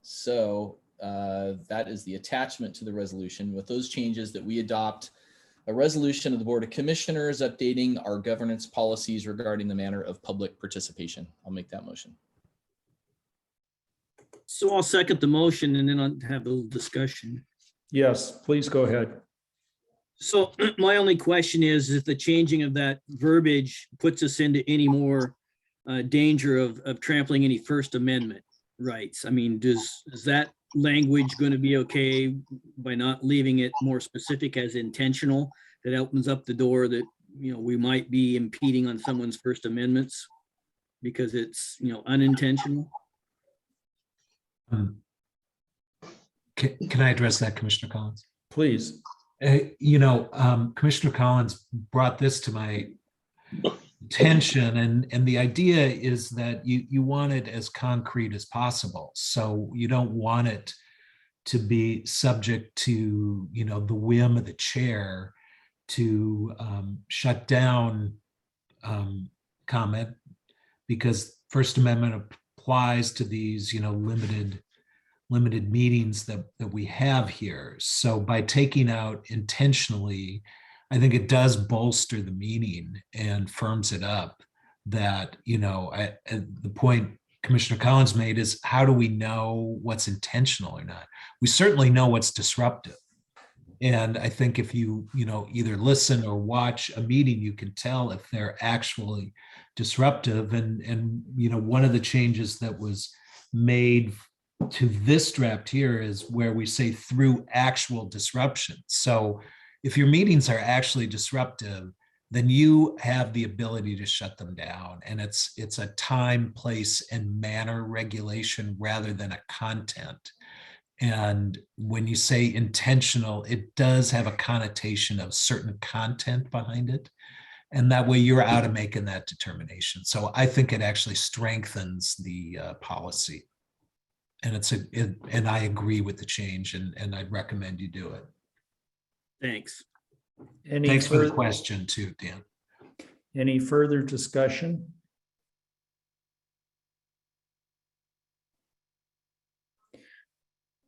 So that is the attachment to the resolution. With those changes, that we adopt a resolution of the Board of Commissioners updating our governance policies regarding the manner of public participation. I'll make that motion. So I'll second the motion, and then I'll have a little discussion. Yes, please go ahead. So my only question is if the changing of that verbiage puts us into any more danger of trampling any First Amendment rights. I mean, is that language going to be okay by not leaving it more specific as intentional? That opens up the door that, we might be impeding on someone's First Amendments because it's, unintentional. Can I address that, Commissioner Collins? Please. Commissioner Collins brought this to my attention, and the idea is that you want it as concrete as possible. So you don't want it to be subject to, the whim of the chair to shut down comment because First Amendment applies to these, limited meetings that we have here. So by taking out intentionally, I think it does bolster the meaning and firms it up that, the point Commissioner Collins made is how do we know what's intentional or not? We certainly know what's disruptive. And I think if you, either listen or watch a meeting, you can tell if they're actually disruptive. And one of the changes that was made to this draft here is where we say through actual disruption. So if your meetings are actually disruptive, then you have the ability to shut them down. And it's a time, place, and manner regulation rather than a content. And when you say intentional, it does have a connotation of certain content behind it. And that way you're out of making that determination. So I think it actually strengthens the policy. And and I agree with the change and I'd recommend you do it. Thanks. Thanks for the question too, Dan. Any further discussion?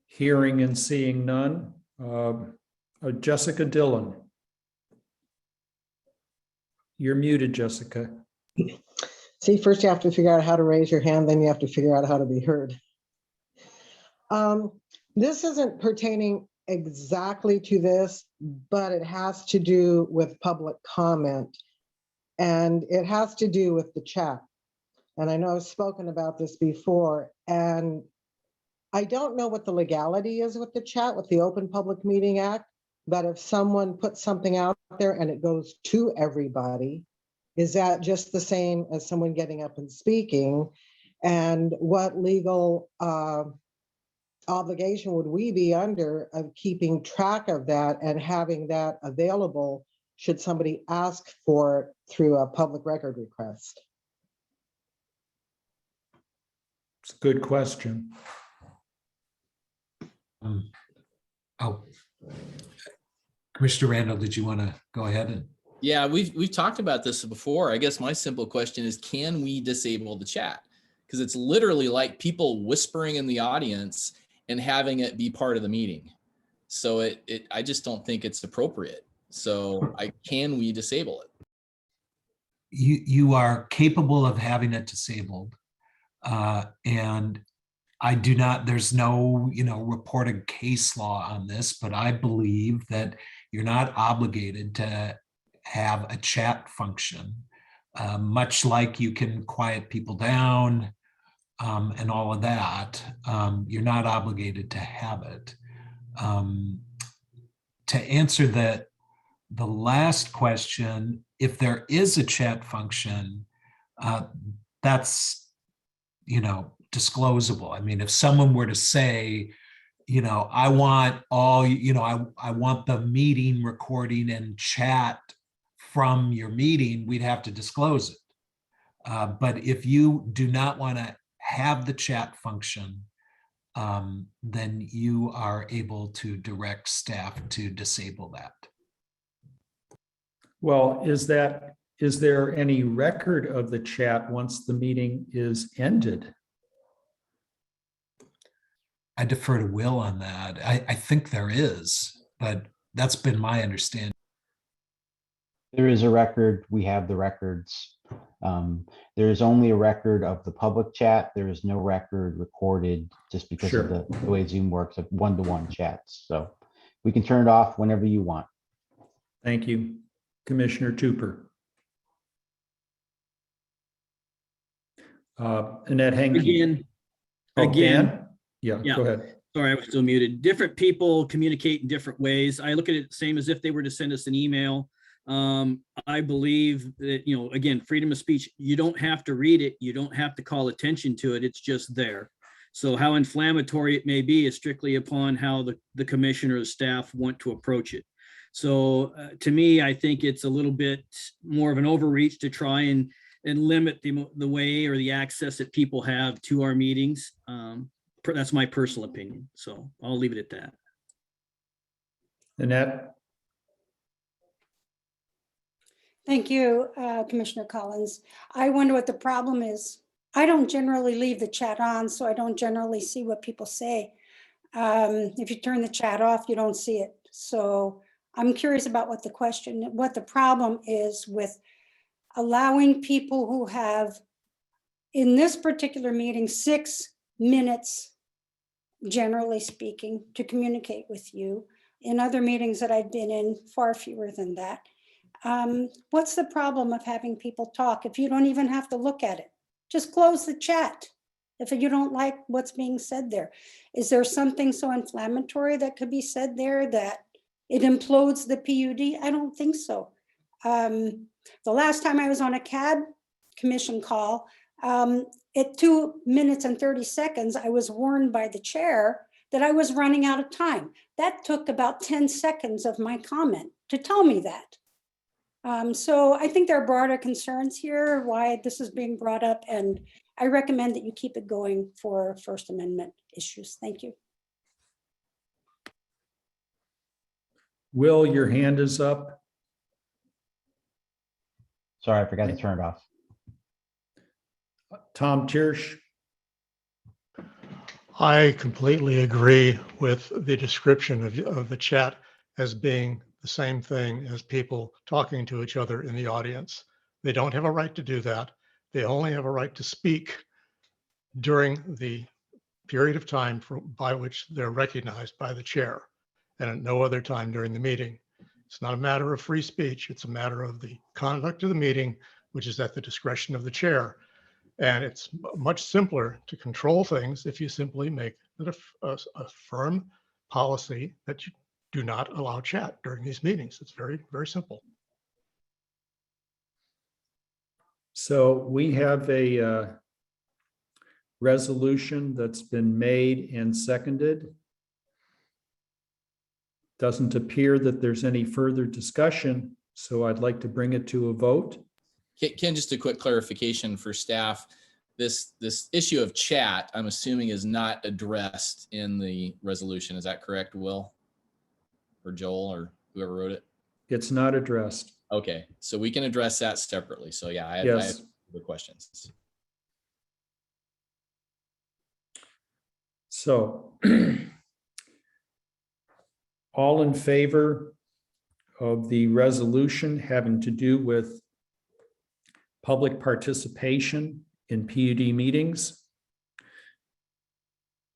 Hearing and seeing none. Jessica Dillon. You're muted, Jessica. See, first you have to figure out how to raise your hand, then you have to figure out how to be heard. This isn't pertaining exactly to this, but it has to do with public comment, and it has to do with the chat. And I know I've spoken about this before, and I don't know what the legality is with the chat, with the Open Public Meeting Act, but if someone puts something out there and it goes to everybody, is that just the same as someone getting up and speaking? And what legal obligation would we be under of keeping track of that and having that available should somebody ask for it through a public record request? It's a good question. Commissioner Randall, did you want to go ahead and? Yeah, we've talked about this before. I guess my simple question is, can we disable the chat? Because it's literally like people whispering in the audience and having it be part of the meeting. So I just don't think it's appropriate. So can we disable it? You are capable of having it disabled. And I do not, there's no, reported case law on this, but I believe that you're not obligated to have a chat function, much like you can quiet people down and all of that. You're not obligated to have it. To answer the last question, if there is a chat function, that's, disclosable. I mean, if someone were to say, I want all, I want the meeting recording and chat from your meeting, we'd have to disclose it. But if you do not want to have the chat function, then you are able to direct staff to disable that. Well, is there any record of the chat once the meeting is ended? I defer to Will on that. I think there is, but that's been my understanding. There is a record. We have the records. There is only a record of the public chat. There is no record recorded just because Sure. of the way Zoom works of one-to-one chats. So we can turn it off whenever you want. Thank you. Commissioner Tupper. Annette Henke. Again, Yeah, Yeah. go ahead. sorry, I was still muted. Different people communicate in different ways. I look at it the same as if they were to send us an email. I believe that, again, freedom of speech, you don't have to read it. You don't have to call attention to it. It's just there. So how inflammatory it may be is strictly upon how the commissioner or staff want to approach it. So to me, I think it's a little bit more of an overreach to try and limit the way or the access that people have to our meetings. That's my personal opinion. So I'll leave it at that. Annette? Thank you, Commissioner Collins. I wonder what the problem is. I don't generally leave the chat on, so I don't generally see what people say. If you turn the chat off, you don't see it. So I'm curious about what the problem is with allowing people who have, in this particular meeting, 6 minutes, generally speaking, to communicate with you. In other meetings that I've been in, far fewer than that. What's the problem of having people talk if you don't even have to look at it? Just close the chat if you don't like what's being said there. Is there something so inflammatory that could be said there that it implodes the PUD? I don't think so. The last time I was on a CAD commission call, at 2 minutes and 30 seconds, I was warned by the chair that I was running out of time. That took about 10 seconds of my comment to tell me that. So I think there are broader concerns here, why this is being brought up, and I recommend that you keep it going for First Amendment issues. Thank you. Will, your hand is up. Sorry, I forgot to turn it off. Tom Tirsch. I completely agree with the description of the chat as being the same thing as people talking to each other in the audience. They don't have a right to do that. They only have a right to speak during the period of time by which they're recognized by the chair, and at no other time during the meeting. It's not a matter of free speech. It's a matter of the conduct of the meeting, which is at the discretion of the chair. And it's much simpler to control things if you simply make it a firm policy that you do not allow chat during these meetings. It's very, very simple. So we have a resolution that's been made and seconded. Doesn't appear that there's any further discussion, so I'd like to bring it to a vote. Ken, just a quick clarification for staff. This issue of chat, I'm assuming, is not addressed in the resolution. Is that correct, Will? Or Joel, or whoever wrote it? It's not addressed. Okay, so we can address that separately. So yeah, I have the questions. So all in favor of the resolution having to do with public participation in PUD meetings,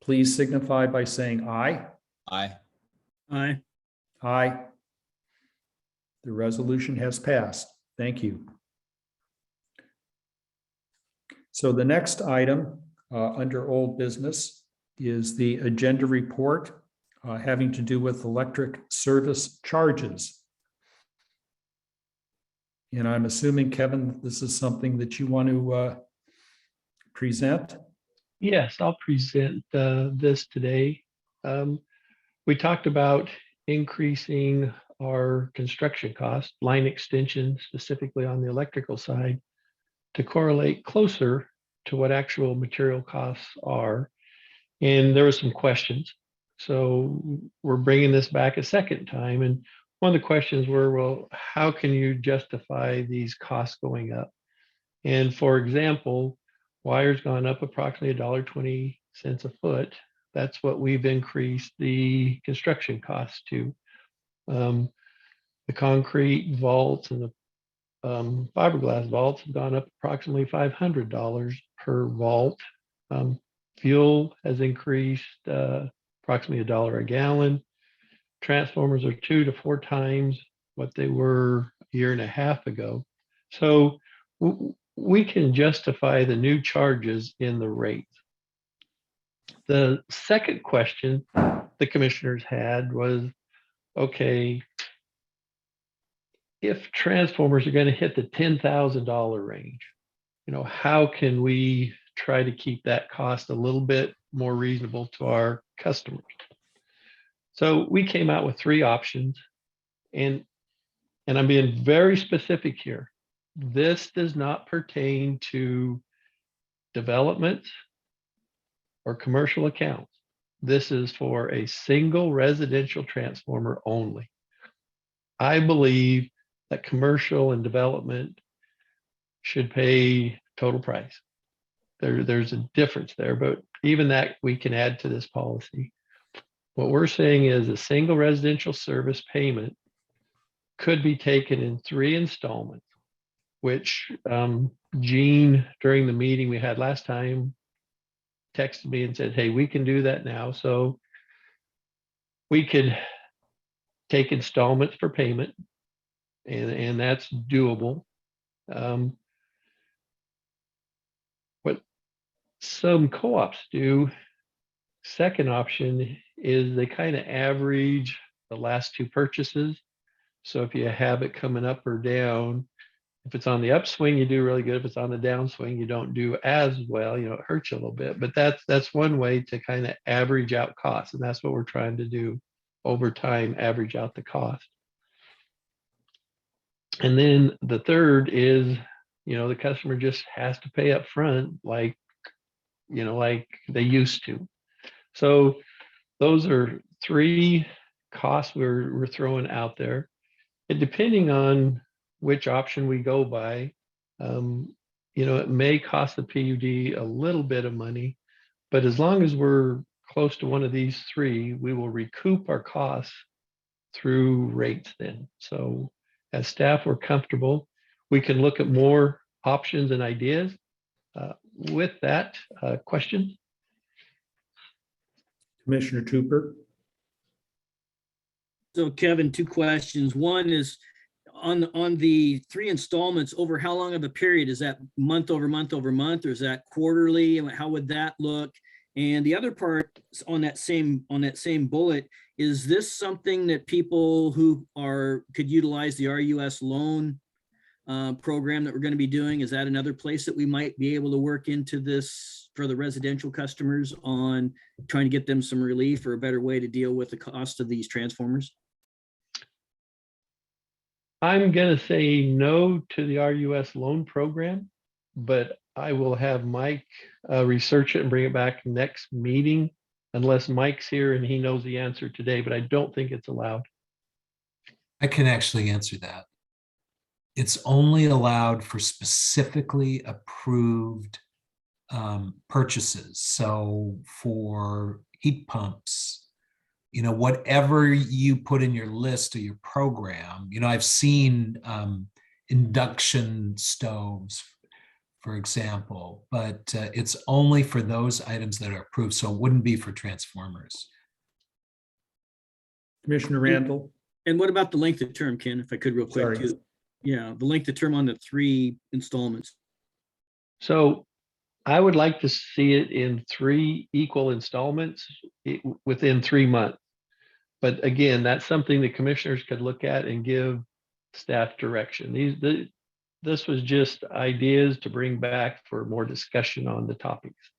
please signify by saying aye. Aye. Aye. Aye. The resolution has passed. Thank you. So the next item under old business is the agenda report having to do with electric service charges. And I'm assuming, Kevin, this is something that you want to present? Yes, I'll present this today. We talked about increasing our construction cost, line extension, specifically on the electrical side, to correlate closer to what actual material costs are. And there were some questions. So we're bringing this back a second time. And one of the questions were, well, how can you justify these costs going up? And for example, wire's gone up approximately $1.20 a foot. That's what we've increased the construction cost to. The concrete vaults and the fiberglass vaults have gone up approximately $500 per vault. Fuel has increased approximately $1 a gallon. Transformers are 2 to 4 times what they were a year and a half ago. So we can justify the new charges in the rate. The second question the commissioners had was, okay, if transformers are going to hit the $10,000 range, how can we try to keep that cost a little bit more reasonable to our customers? So we came out with 3 options, and I'm being very specific here. This does not pertain to developments or commercial accounts. This is for a single residential transformer only. I believe that commercial and development should pay total price. There's a difference there, but even that we can add to this policy. What we're saying is a single residential service payment could be taken in 3 installments, which Gene, during the meeting we had last time, texted me and said, hey, we can do that now. So we could take installments for payment, and that's doable. What some co-ops do, second option, is they kind of average the last 2 purchases. So if you have it coming up or down, if it's on the upswing, you do really good. If it's on the downswing, you don't do as well. You know, it hurts you a little bit, but that's one way to kind of average out costs. And that's what we're trying to do over time, average out the cost. And then the third is, you know, the customer just has to pay up front, like, you know, like they used to. So those are 3 costs we're throwing out there. And depending on which option we go by, you know, it may cost the PUD a little bit of money, but as long as we're close to one of these 3, we will recoup our costs through rates then. So as staff, we're comfortable. We can look at more options and ideas. With that, questions? Commissioner Tupper. So Kevin, 2 questions. One is on the 3 installments, over how long of a period? Is that month over month over month, or is that quarterly? And how would that look? And the other part on that same bullet, is this something that people who could utilize the RUS loan program that we're going to be doing? Is that another place that we might be able to work into this for the residential customers on trying to get them some relief or a better way to deal with the cost of these transformers? I'm going to say no to the RUS loan program, but I will have Mike research it and bring it back next meeting, unless Mike's here and he knows the answer today, but I don't think it's allowed. I can actually answer that. It's only allowed for specifically approved purchases. So for heat pumps, you know, whatever you put in your list or your program, you know, I've seen induction stoves, for example, but it's only for those items that are approved. So it wouldn't be for transformers. Commissioner Randall. And what about the length of term, Ken, if I could real quick Sorry. too? Yeah, the length of term on the 3 installments. So I would like to see it in 3 equal installments within 3 months. But again, that's something the commissioners could look at and give staff direction. This was just ideas to bring back for more discussion on the topics.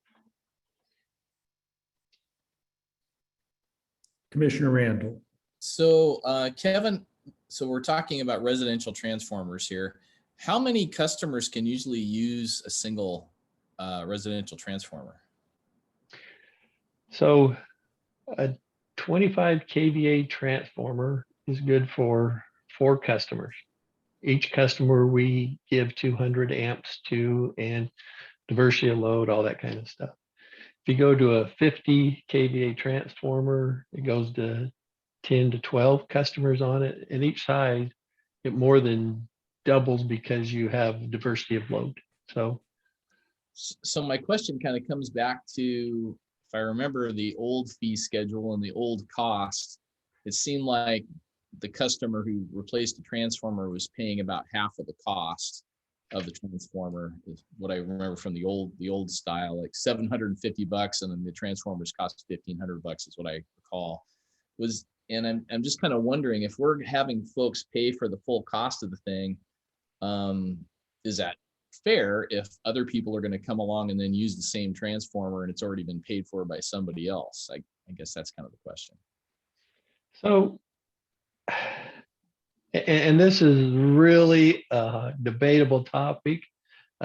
Commissioner Randall. So Kevin, so we're talking about residential transformers here. How many customers can usually use a single residential transformer? So a 25 kVA transformer is good for 4 customers. Each customer we give 200 amps to, and diversity of load, all that kind of stuff. If you go to a 50 kVA transformer, it goes to 10 to 12 customers on it, and each side it more than doubles because you have diversity of load. So my question kind of comes back to, if I remember the old fee schedule and the old cost, it seemed like the customer who replaced the transformer was paying about half of the cost of the transformer, is what I remember from the old style, like $750, and then the transformers cost $1,500 is what I recall. And I'm just kind of wondering, if we're having folks pay for the full cost of the thing, is that fair if other people are going to come along and then use the same transformer and it's already been paid for by somebody else? I guess that's kind of the question. So, and this is really a debatable topic.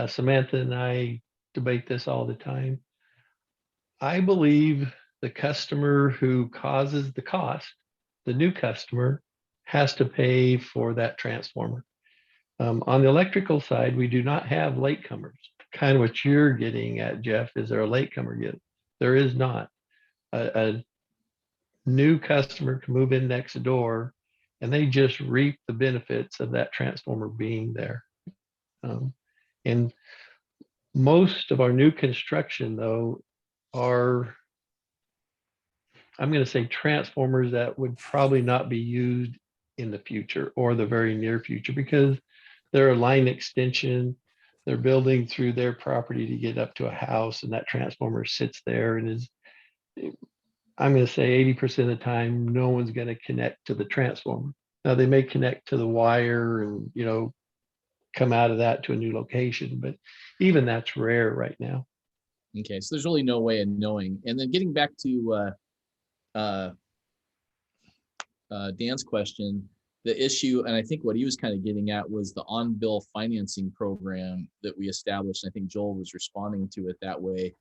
Samantha and I debate this all the time. I believe the customer who causes the cost, the new customer, has to pay for that transformer. On the electrical side, we do not have latecomers. Kind of what you're getting at, Jeff, is there a latecomer yet? There is not. A new customer can move in next door and they just reap the benefits of that transformer being there. And most of our new construction, though, are, I'm going to say, transformers that would probably not be used in the future or the very near future, because they're a line extension. They're building through their property to get up to a house, and that transformer sits there and is, I'm going to say 80% of the time, no one's going to connect to the transformer. Now they may connect to the wire and, you know, come out of that to a new location, but even that's rare right now. Okay, so there's really no way of knowing. And then getting back to Dan's question, the issue, and I think what he was kind of getting at, was the on-bill financing program that we established. I think Joel was responding to it that way.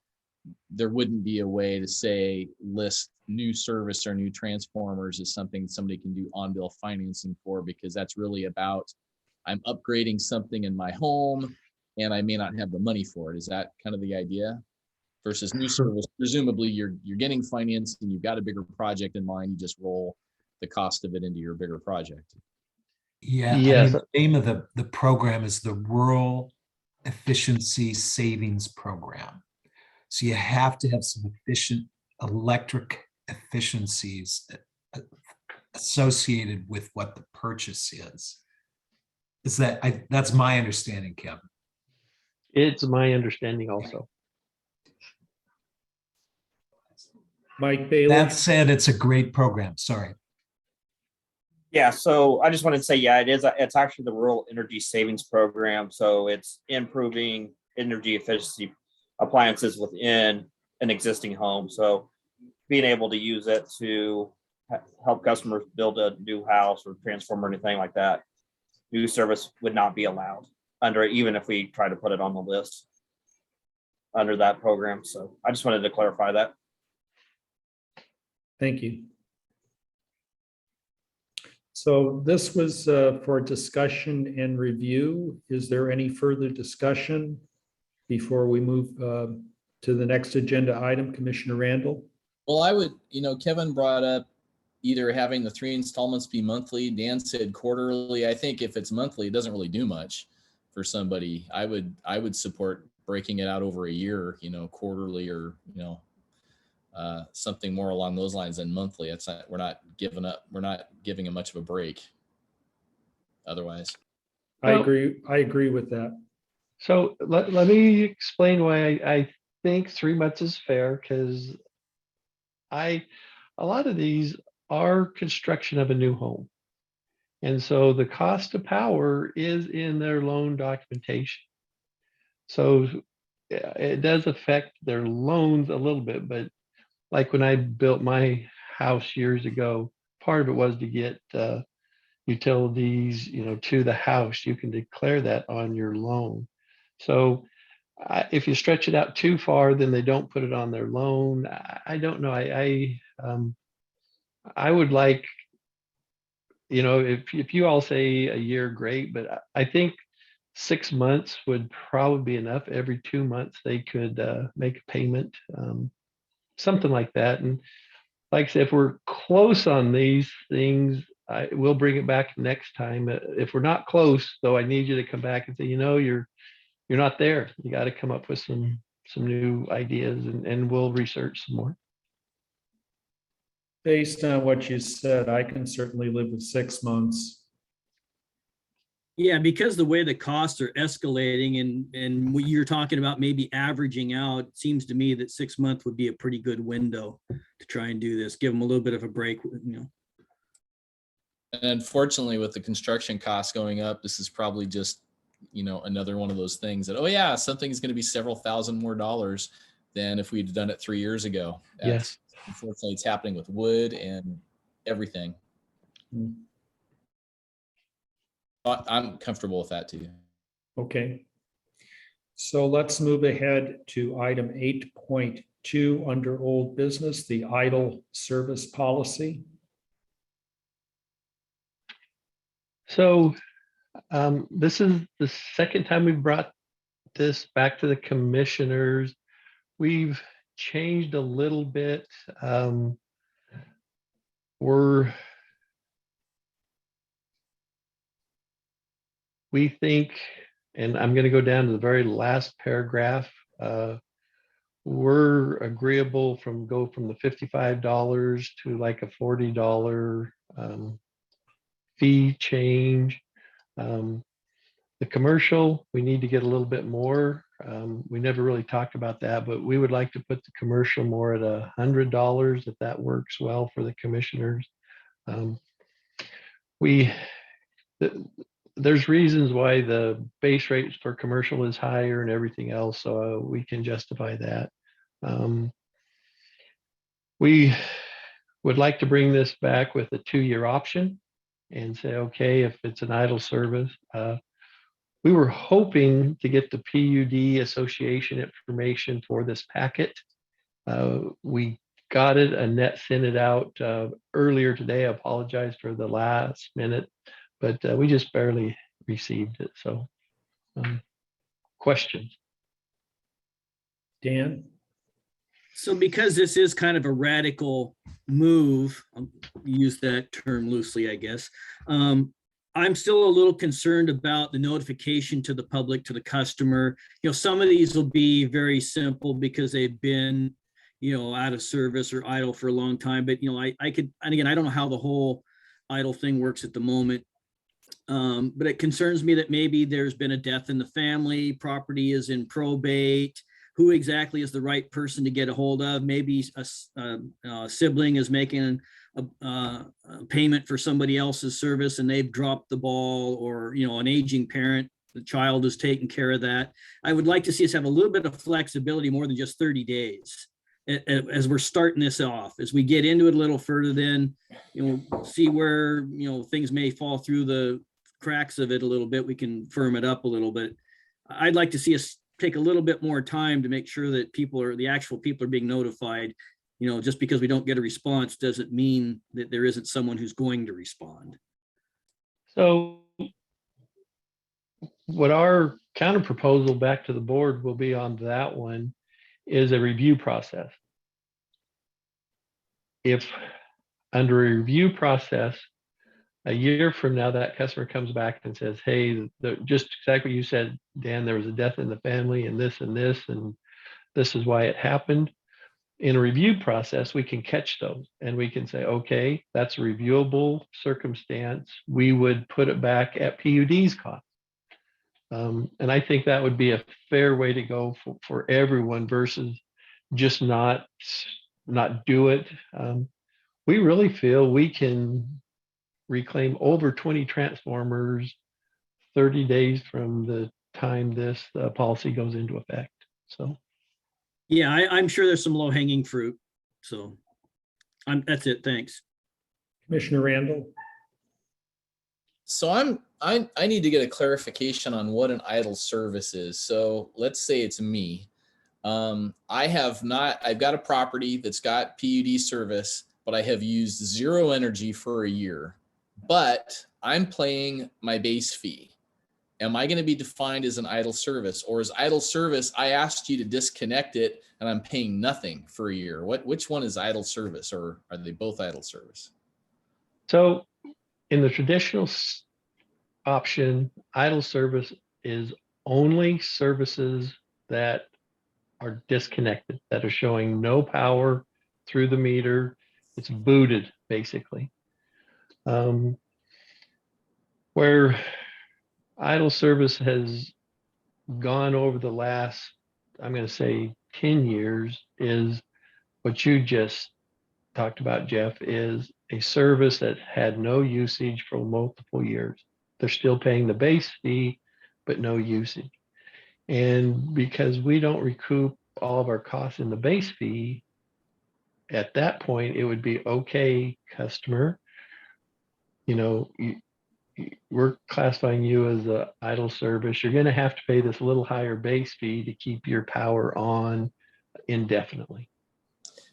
There wouldn't be a way to say list new service or new transformers as something somebody can do on-bill financing for, because that's really about, I'm upgrading something in my home and I may not have the money for it. Is that kind of the idea? Versus new service, presumably you're getting financed and you've got a bigger project in mind, you just roll the cost of it into your bigger project. Yeah, Yes. I mean, the name of the program is the Rural Efficiency Savings Program. So you have to have some efficient electric efficiencies associated with what the purchase is. Is that, that's my understanding, Kevin. It's my understanding also. Mike Bailey. That said, it's a great program. Sorry. Yeah, so I just wanted to say, yeah, it's actually the Rural Energy Savings Program. So it's improving energy efficiency appliances within an existing home. So being able to use it to help customers build a new house or transformer or anything like that, new service would not be allowed under, even if we try to put it on the list under that program. So I just wanted to clarify that. Thank you. So this was for discussion and review. Is there any further discussion before we move to the next agenda item, Commissioner Randall? Well, I would, Kevin brought up either having the 3 installments be monthly. Dan said quarterly. I think if it's monthly, it doesn't really do much for somebody. I would support breaking it out over a year, quarterly, or, something more along those lines than monthly. It's not, we're not giving him much of a break otherwise. I agree with that. So let me explain why I think 3 months is fair, because a lot of these are construction of a new home. And so the cost of power is in their loan documentation. So it does affect their loans a little bit, but like when I built my house years ago, part of it was to get utilities, to the house. You can declare that on your loan. So if you stretch it out too far, then they don't put it on their loan. I don't know. I would like, if you all say a year, great, but I think 6 months would probably be enough. Every 2 months they could make a payment, something like that. And like I said, if we're close on these things, we'll bring it back next time. If we're not close, though, I need you to come back and say, you're not there. You got to come up with some new ideas, and we'll research some more. Based on what you said, I can certainly live with 6 months. Yeah, because the way the costs are escalating and what you're talking about maybe averaging out, it seems to me that 6 months would be a pretty good window to try and do this. Give them a little bit of a break, And unfortunately, with the construction costs going up, this is probably just, another one of those things that, oh yeah, something's going to be several thousand more dollars than if we'd done it 3 years ago. Yes. Unfortunately, it's happening with wood and everything. I'm comfortable with that too. Okay. So let's move ahead to item 8.2 under old business, the idle service policy. So This is the second time we've brought this back to the commissioners. We've changed a little bit. We think, and I'm going to go down to the very last paragraph. We're agreeable go from the $55 to like a $40 fee change. The commercial, we need to get a little bit more. We never really talked about that, but we would like to put the commercial more at $100 if that works well for the commissioners. There's reasons why the base rates for commercial is higher and everything else, so we can justify that. We would like to bring this back with a 2-year option and say, okay, if it's an idle service. We were hoping to get the PUD association information for this packet. We got it. Annette sent it out earlier today. I apologize for the last minute, but we just barely received it. So questions? Dan? So because this is kind of a radical move, I'll use that term loosely, I guess. I'm still a little concerned about the notification to the public, to the customer. Some of these will be very simple because they've been, out of service or idle for a long time. But, I could, and again, I don't know how the whole idle thing works at the moment. But it concerns me that maybe there's been a death in the family, property is in probate. Who exactly is the right person to get a hold of? Maybe a sibling is making a payment for somebody else's service and they've dropped the ball, or an aging parent, the child is taking care of that. I would like to see us have a little bit of flexibility, more than just 30 days as we're starting this off. As we get into it a little further, then see where things may fall through the cracks of it a little bit. We can firm it up a little bit. I'd like to see us take a little bit more time to make sure that the actual people are being notified. Just because we don't get a response doesn't mean that there isn't someone who's going to respond. So what our counter proposal back to the board will be on that one is a review process. If under a review process, a year from now, that customer comes back and says, hey, just exactly what you said, Dan, there was a death in the family and this, and this is why it happened. In a review process, we can catch those and we can say, okay, that's a reviewable circumstance. We would put it back at PUD's cost. And I think that would be a fair way to go for everyone versus just not do it. We really feel we can reclaim over 20 transformers 30 days from the time this policy goes into effect. So yeah, I'm sure there's some low-hanging fruit. So that's it. Thanks. Commissioner Randall? So I need to get a clarification on what an idle service is. So let's say it's me. I've got a property that's got PUD service, but I have used 0 energy for a year, but I'm paying my base fee. Am I going to be defined as an idle service, or is idle service, I asked you to disconnect it and I'm paying nothing for a year? Which one is idle service, or are they both idle service? So in the traditional option, idle service is only services that are disconnected, that are showing no power through the meter. It's booted, basically. Where idle service has gone over the last, I'm going to say 10 years, is what you just talked about, Jeff, is a service that had no usage for multiple years. They're still paying the base fee, but no usage. And because we don't recoup all of our costs in the base fee, at that point, it would be, okay, customer, we're classifying you as an idle service. You're going to have to pay this little higher base fee to keep your power on indefinitely.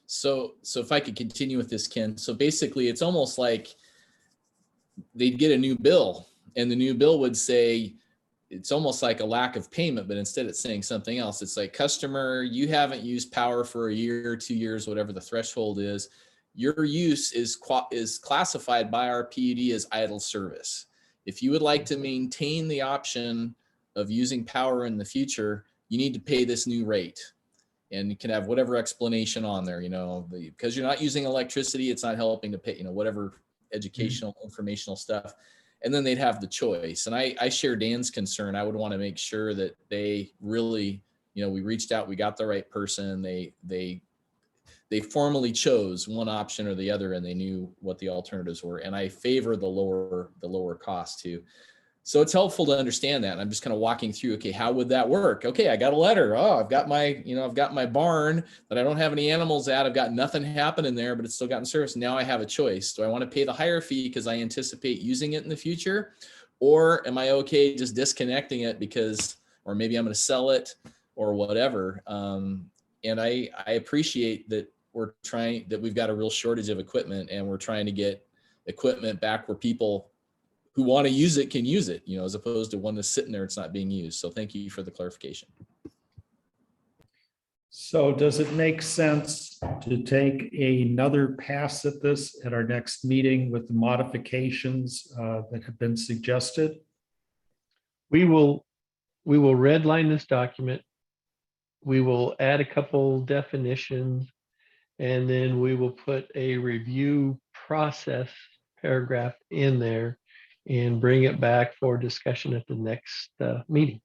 So if I could continue with this, Ken. So basically, it's almost like they'd get a new bill And the new bill would say, it's almost like a lack of payment, but instead it's saying something else. It's like, customer, you haven't used power for a year, 2 years, whatever the threshold is. Your use is classified by our PUD as idle service. If you would like to maintain the option of using power in the future, you need to pay this new rate. And you can have whatever explanation on there, because you're not using electricity, it's not helping to pay, whatever educational, informational stuff. And then they'd have the choice. And I share Dan's concern. I would want to make sure that they really, we reached out, we got the right person. They formally chose one option or the other, and they knew what the alternatives were. And I favor the lower cost too. So it's helpful to understand that. And I'm just kind of walking through, okay, how would that work? Okay, I got a letter. Oh, I've got my barn that I don't have any animals at. I've got nothing happening there, but it's still got in service. Now I have a choice. Do I want to pay the higher fee because I anticipate using it in the future? Or am I okay just disconnecting it or maybe I'm going to sell it or whatever? And I appreciate that we've got a real shortage of equipment, and we're trying to get equipment back where people who want to use it can use it, as opposed to one that's sitting there, it's not being used. So thank you for the clarification. So does it make sense to take another pass at this at our next meeting with the modifications that have been suggested? We will redline this document. We will add a couple definitions, and then we will put a review process paragraph in there and bring it back for discussion at the next meeting.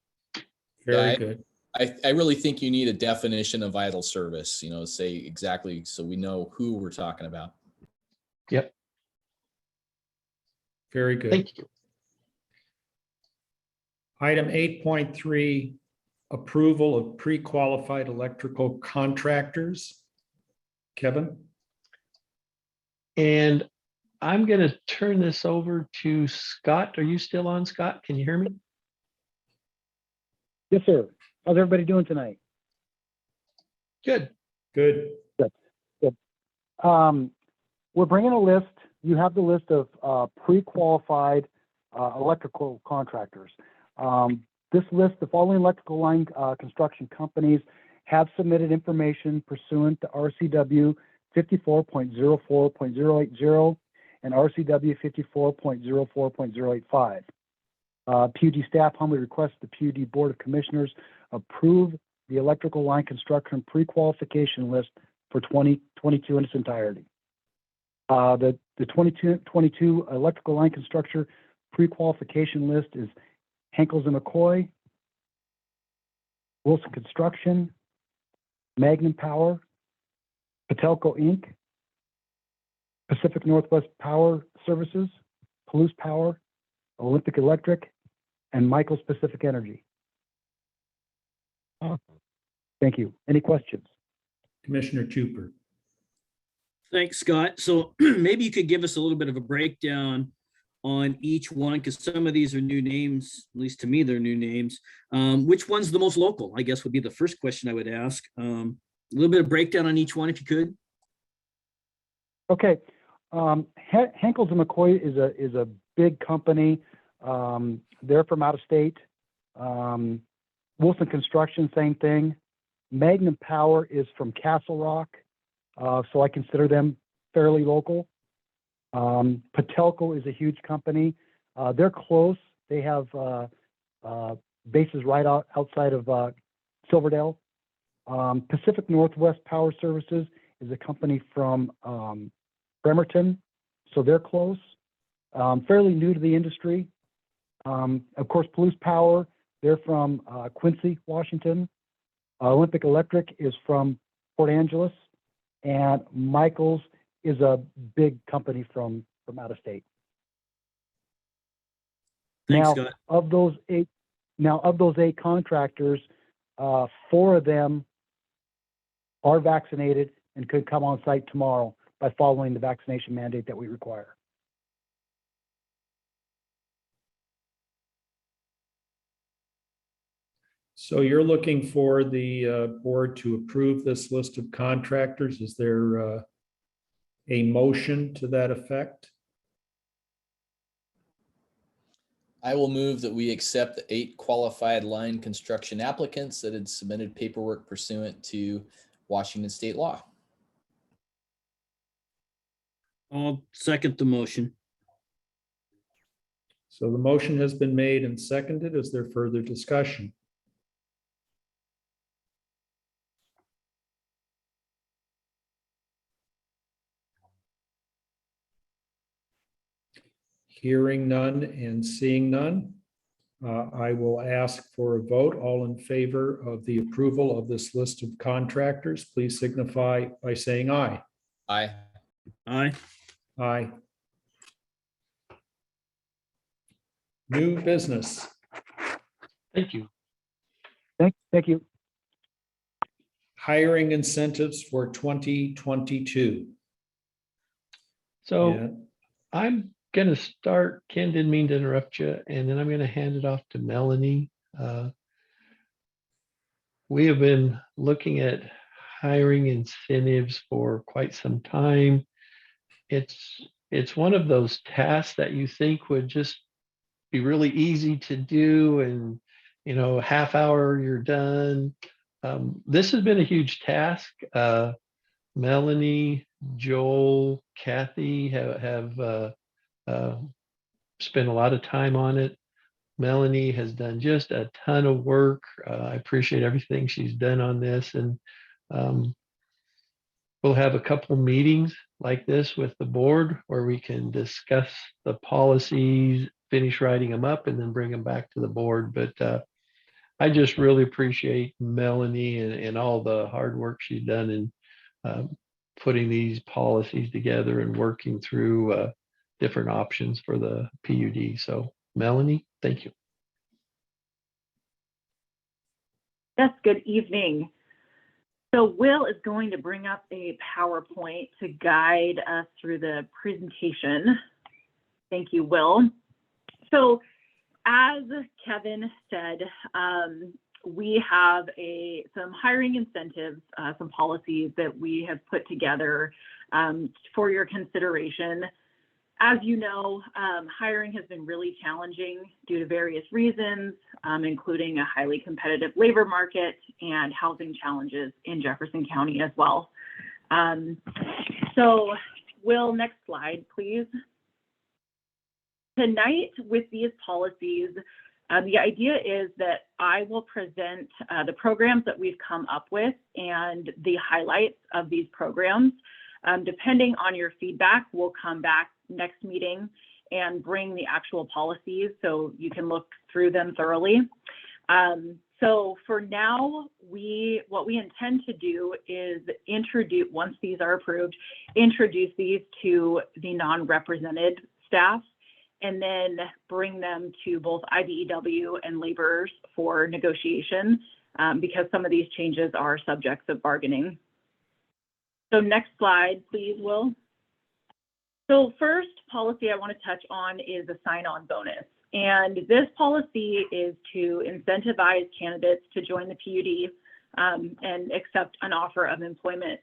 Very good. I really think you need a definition of idle service, say exactly, so we know who we're talking about. Yep. Very good. Thank you. Item 8.3, approval of pre-qualified electrical contractors. Kevin? And I'm going to turn this over to Scott. Are you still on, Scott? Can you hear me? Yes, sir. How's everybody doing tonight? Good. Good. Good. We're bringing a list. You have the list of pre-qualified electrical contractors. This list, the following electrical line construction companies have submitted information pursuant to RCW 54.04.080 and RCW 54.04.085. PUD staff humbly request the PUD Board of Commissioners approve the electrical line construction pre-qualification list for 2022 in its entirety. The 2022 electrical line construction pre-qualification list is Henkels and McCoy, Wilson Construction, Magnum Power, Patelco Inc., Pacific Northwest Power Services, Palouse Power, Olympic Electric, and Michael's Pacific Energy. Thank you. Any questions? Commissioner Cooper. Thanks, Scott. So maybe you could give us a little bit of a breakdown on each one, because some of these are new names, at least to me, they're new names. Which one's the most local, I guess, would be the first question I would ask. A little bit of breakdown on each one, if you could. Okay. Henkels and McCoy is a big company. They're from out of state. Wilson Construction, same thing. Magnum Power is from Castle Rock, so I consider them fairly local. Patelco is a huge company. They're close. They have bases right outside of Silverdale. Pacific Northwest Power Services is a company from Bremerton, so they're close. Fairly new to the industry. Of course, Palouse Power, they're from Quincy, Washington. Olympic Electric is from Port Angeles, and Michael's is a big company from out of state. Thanks, now, Scott. of those eight contractors, 4 of them are vaccinated and could come on site tomorrow by following the vaccination mandate that we require. So you're looking for the board to approve this list of contractors. Is there a motion to that effect? I will move that we accept the 8 qualified line construction applicants that had submitted paperwork pursuant to Washington state law. I'll second the motion. So the motion has been made and seconded. Is there further discussion? Hearing none and seeing none, I will ask for a vote. All in favor of the approval of this list of contractors, please signify by saying aye. Aye. Aye. Aye. New business. Thank you. Thank you. Hiring incentives for 2022. So And I'm going to start. Ken, didn't mean to interrupt you, and then I'm going to hand it off to Melanie. We have been looking at hiring incentives for quite some time. It's one of those tasks that you think would just be really easy to do, and half hour you're done. This has been a huge task. Melanie, Joel, Kathy have spent a lot of time on it. Melanie has done just a ton of work. I appreciate everything she's done on this, and we'll have a couple meetings like this with the board where we can discuss the policies, finish writing them up, and then bring them back to the board. But I just really appreciate Melanie and all the hard work she's done in putting these policies together and working through different options for the PUD. So Melanie, thank you. Yes, good evening. So Will is going to bring up a PowerPoint to guide us through the presentation. Thank you, Will. So as Kevin said, we have some hiring incentives, some policies that we have put together for your consideration. As you know, hiring has been really challenging due to various reasons, including a highly competitive labor market and housing challenges in Jefferson County as well. So Will, next slide, please. Tonight with these policies, the idea is that I will present the programs that we've come up with and the highlights of these programs. Depending on your feedback, we'll come back next meeting and bring the actual policies so you can look through them thoroughly. So for now, what we intend to do is introduce, once these are approved, introduce these to the non-represented staff, and then bring them to both IBEW and laborers for negotiation, because some of these changes are subjects of bargaining. So next slide, please, Will. So first policy I want to touch on is a sign-on bonus. And this policy is to incentivize candidates to join the PUD and accept an offer of employment.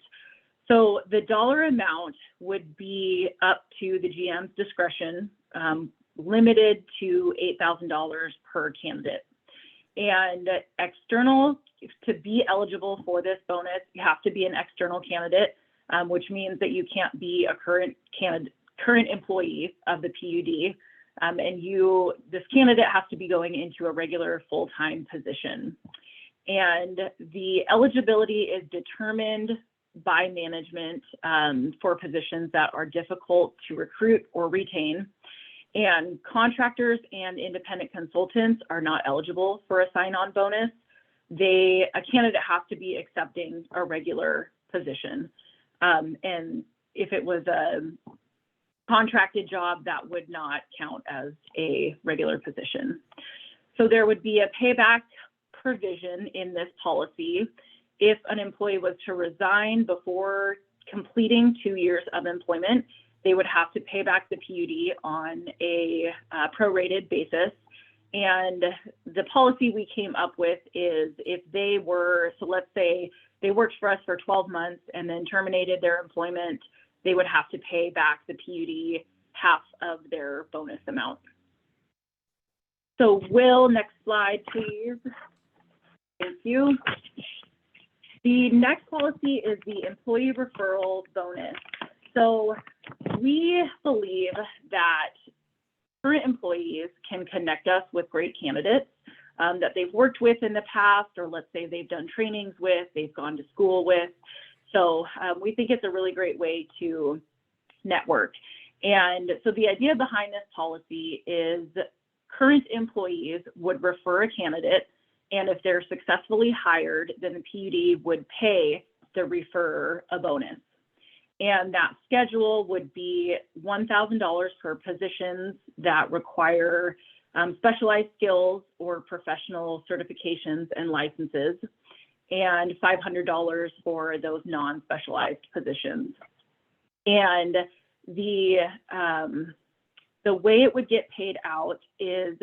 So the dollar amount would be up to the GM's discretion, limited to $8,000 per candidate. And external, to be eligible for this bonus, you have to be an external candidate, which means that you can't be a current employee of the PUD. And this candidate has to be going into a regular full-time position. And the eligibility is determined by management for positions that are difficult to recruit or retain. And contractors and independent consultants are not eligible for a sign-on bonus. A candidate has to be accepting a regular position. And if it was a contracted job, that would not count as a regular position. So there would be a payback provision in this policy. If an employee was to resign before completing 2 years of employment, they would have to pay back the PUD on a prorated basis. And the policy we came up with is if they were, so let's say they worked for us for 12 months and then terminated their employment, they would have to pay back the PUD half of their bonus amount. So Will, next slide, please. Thank you. The next policy is the employee referral bonus. So we believe that current employees can connect us with great candidates that they've worked with in the past, or let's say they've done trainings with, they've gone to school with. So we think it's a really great way to network. And so the idea behind this policy is current employees would refer a candidate, and if they're successfully hired, then the PUD would pay the referrer a bonus. And that schedule would be $1,000 for positions that require specialized skills or professional certifications and licenses, and $500 for those non-specialized positions. And the way it would get paid out is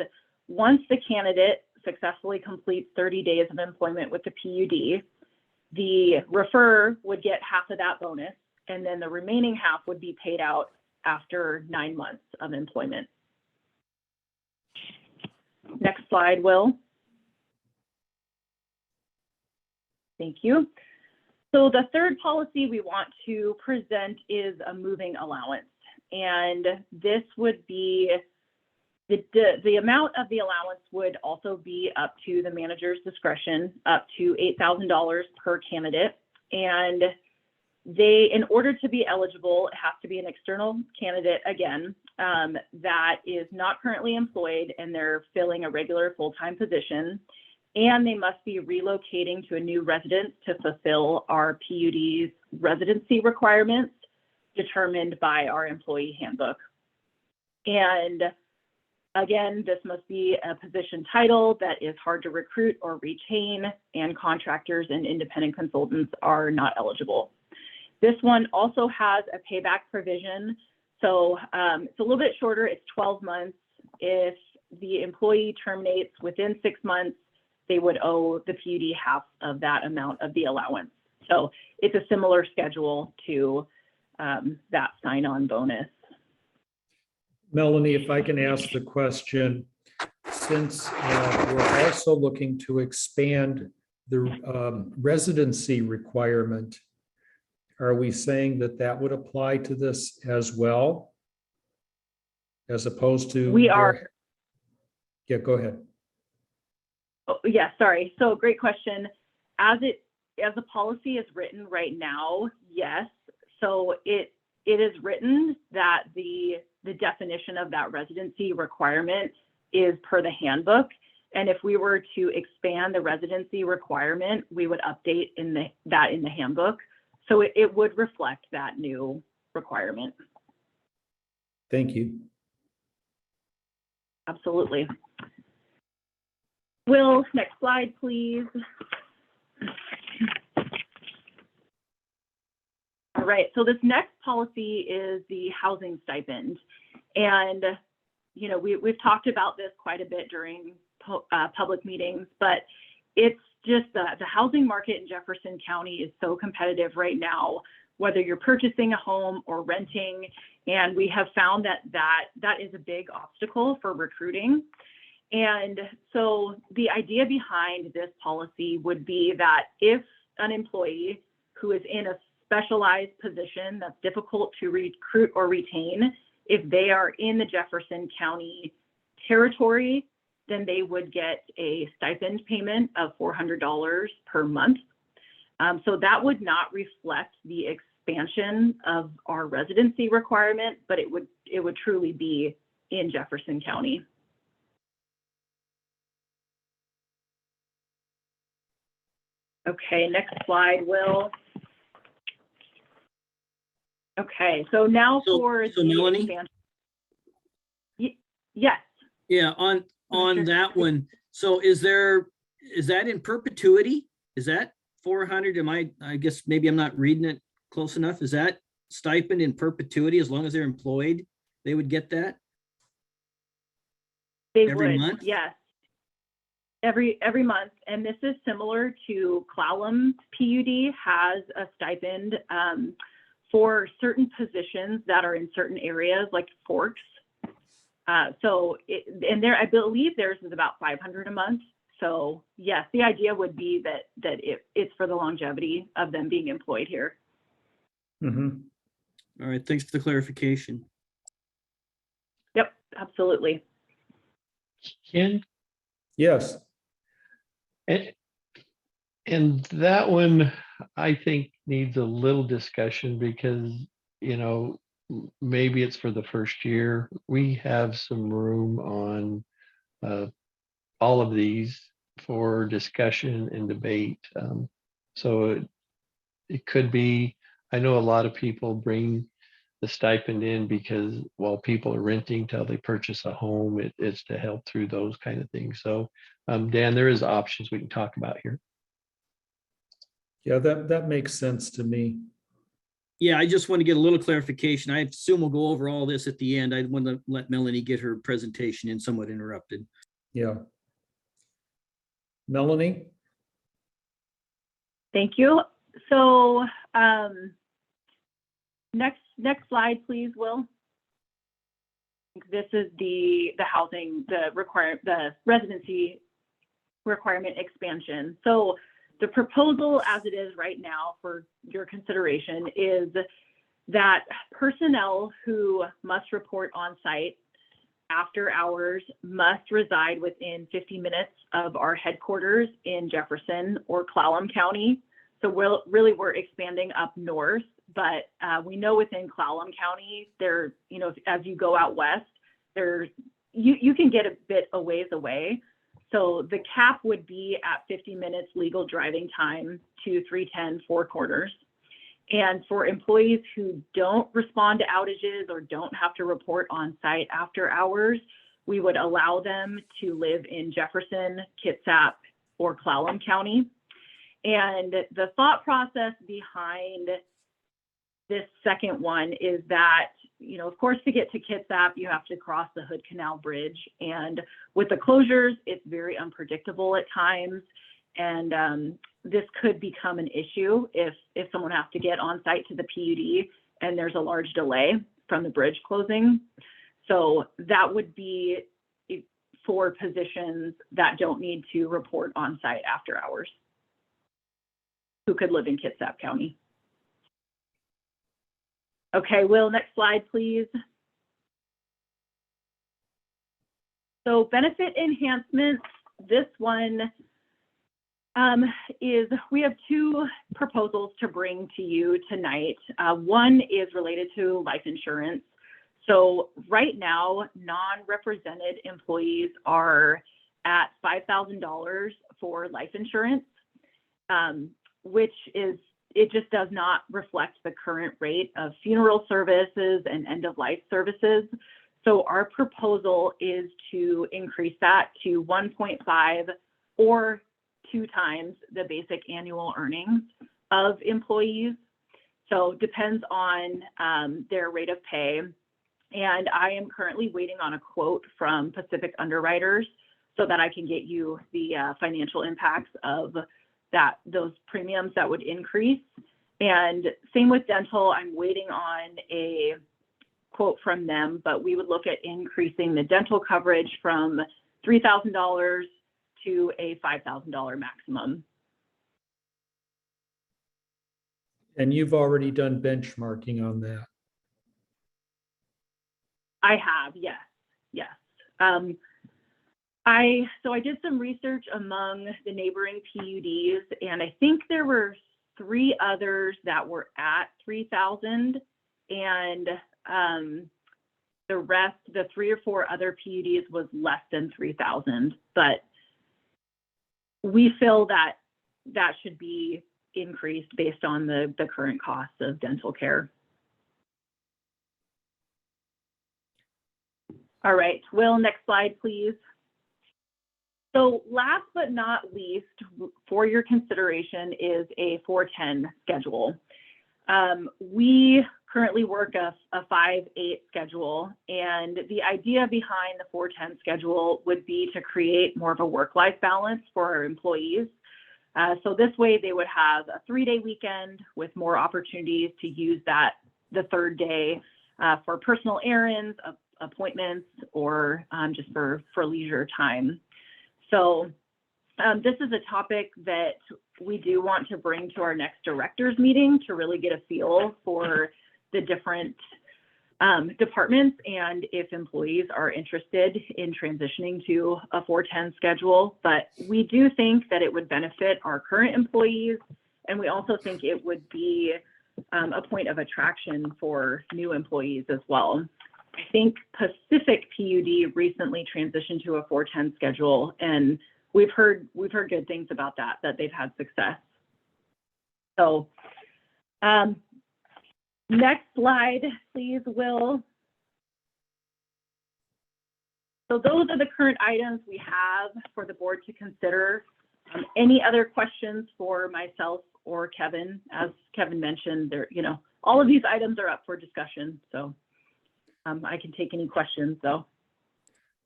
once the candidate successfully completes 30 days of employment with the PUD, the referrer would get half of that bonus, and then the remaining half would be paid out after 9 months of employment. Next slide, Will. Thank you. So the third policy we want to present is a moving allowance. And this would be, the amount of the allowance would also be up to the manager's discretion, up to $8,000 per candidate. And they, in order to be eligible, it has to be an external candidate, again, that is not currently employed and they're filling a regular full-time position. And they must be relocating to a new residence to fulfill our PUD's residency requirements determined by our employee handbook. And again, this must be a position title that is hard to recruit or retain, and contractors and independent consultants are not eligible. This one also has a payback provision. So it's a little bit shorter, it's 12 months. If the employee terminates within 6 months, they would owe the PUD half of that amount of the allowance. So it's a similar schedule to that sign-on bonus. Melanie, if I can ask the question, since we're also looking to expand the residency requirement, are we saying that that would apply to this as well? As opposed to? We are. Yeah, go ahead. Oh, yeah, sorry. So great question. As the policy is written right now, yes. So it is written that the definition of that residency requirement is per the handbook. And if we were to expand the residency requirement, we would update that in the handbook. So it would reflect that new requirement. Thank you. Absolutely. Will, next slide, please. All right, so this next policy is the housing stipend. And, you know, we've talked about this quite a bit during public meetings, but it's just the housing market in Jefferson County is so competitive right now, whether you're purchasing a home or renting. And we have found that is a big obstacle for recruiting. And so the idea behind this policy would be that if an employee who is in a specialized position that's difficult to recruit or retain, if they are in the Jefferson County territory, then they would get a stipend payment of $400 per month. So that would not reflect the expansion of our residency requirement, but it would truly be in Jefferson County. Okay, next slide, Will. Okay, so now for so the Melanie? expansion. Yes. Yeah, on that one. So is that in perpetuity? Is that 400? I guess maybe I'm not reading it close enough. Is that stipend in perpetuity as long as they're employed? They would get that? They every would, month? yes. Every month. And this is similar to Clallam PUD has a stipend for certain positions that are in certain areas like Forks. And there, I believe theirs is about 500 a month. So yes, the idea would be that it's for the longevity of them being employed here. Mhm. All right, thanks for the clarification. Yep, absolutely. Ken, Yes, and that one, I think needs a little discussion because, you know, maybe it's for the first year. We have some room on all of these for discussion and debate. So it could be, I know a lot of people bring the stipend in because while people are renting till they purchase a home, it's to help through those kind of things. So Dan, there is options we can talk about here. yeah, that makes sense to me. Yeah, I just want to get a little clarification. I assume we'll go over all this at the end. I want to let Melanie get her presentation in, somewhat interrupted. Yeah. Melanie? Thank you. So next slide, please, Will. This is the housing, the residency requirement expansion. So the proposal as it is right now for your consideration is that personnel who must report on site after hours must reside within 50 minutes of our headquarters in Jefferson or Clallam County. So we're expanding up north, but we know within Clallam County, there, you know, as you go out west, you can get a bit a ways away. So the cap would be at 50 minutes legal driving time to 310 Four Corners. And for employees who don't respond to outages or don't have to report on site after hours, we would allow them to live in Jefferson, Kitsap, or Clallam County. And the thought process behind this second one is that, you know, of course, to get to Kitsap, you have to cross the Hood Canal Bridge. And with the closures, it's very unpredictable at times. And this could become an issue if someone has to get on site to the PUD and there's a large delay from the bridge closing. So that would be for positions that don't need to report on site after hours, who could live in Kitsap County. Okay, Will, next slide, please. So benefit enhancements, this one is, we have two proposals to bring to you tonight. One is related to life insurance. So right now, non-represented employees are at $5,000 for life insurance, which is, it just does not reflect the current rate of funeral services and end-of-life services. So our proposal is to increase that to 1.5 or 2 times the basic annual earnings of employees. So depends on their rate of pay. And I am currently waiting on a quote from Pacific Underwriters so that I can get you the financial impacts of those premiums that would increase. And same with dental, I'm waiting on a quote from them, but we would look at increasing the dental coverage from $3,000 to a $5,000 maximum. And you've already done benchmarking on that. I have, yes. So I did some research among the neighboring PUDs, and I think there were 3 others that were at 3,000, and the rest, the 3 or 4 other PUDs was less than 3,000. But we feel that that should be increased based on the current costs of dental care. All right, Will, next slide, please. So last but not least, for your consideration is a 410 schedule. We currently work a 5/8 schedule, and the idea behind the 410 schedule would be to create more of a work-life balance for our employees. So this way they would have a 3-day weekend with more opportunities to use the 3rd day for personal errands, appointments or just for leisure time. So this is a topic that we do want to bring to our next directors meeting to really get a feel for the different departments and if employees are interested in transitioning to a 410 schedule. But we do think that it would benefit our current employees, and we also think it would be a point of attraction for new employees as well. I think Pacific PUD recently transitioned to a 410 schedule, and we've heard good things about that they've had success. So next slide, please, Will. So those are the current items we have for the board to consider. Any other questions for myself or Kevin? As Kevin mentioned, all of these items are up for discussion. So I can take any questions though.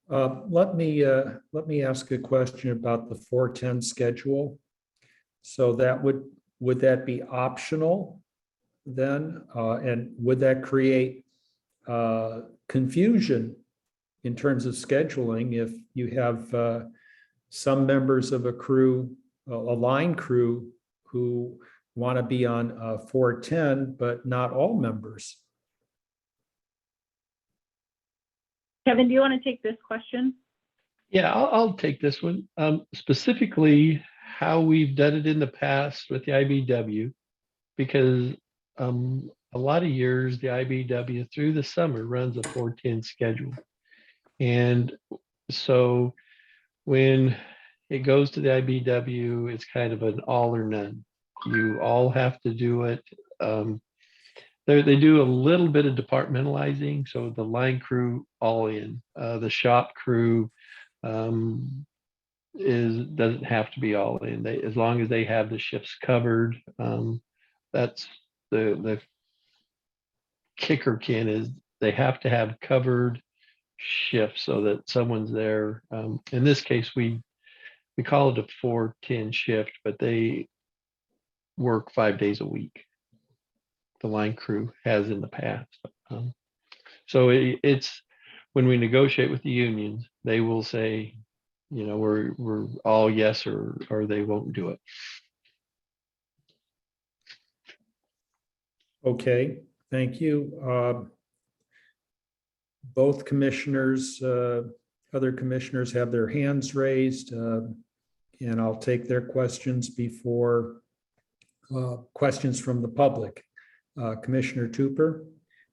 Let me ask a question about the 410 schedule. So that would that be optional then? And would that create confusion in terms of scheduling if you have some members of a crew, a line crew, who want to be on 410, but not all members? Kevin, do you want to take this question? Yeah, I'll take this one. Specifically, how we've done it in the past with the IBW, because a lot of years the IBW through the summer runs a 410 schedule. And so when it goes to the IBW, it's kind of an all or none. You all have to do it. They do a little bit of departmentalizing. So the line crew all in, the shop crew doesn't have to be all in. As long as they have the shifts covered, that's the kicker, Ken, is they have to have covered shifts so that someone's there. In this case, we call it a 410 shift, but they work 5 days a week. The line crew has in the past. So it's when we negotiate with the unions, they will say, we're all yes, or they won't do it. Okay, thank you. Both commissioners, other commissioners have their hands raised, and I'll take their questions before questions from the public. Commissioner Tupper.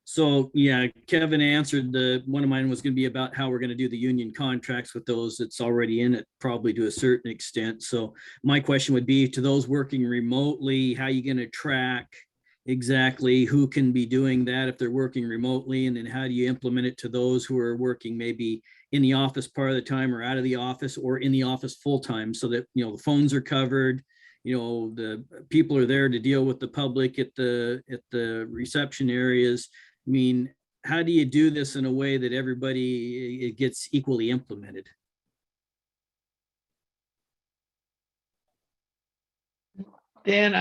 So yeah, Kevin answered one of mine was going to be about how we're going to do the union contracts with those that's already in it, probably to a certain extent. So my question would be to those working remotely, how are you going to track exactly who can be doing that if they're working remotely? And then how do you implement it to those who are working maybe in the office part of the time or out of the office or in the office full time, so that, the phones are covered, the people are there to deal with the public at the reception areas. I mean, how do you do this in a way that everybody it gets equally implemented? Dan,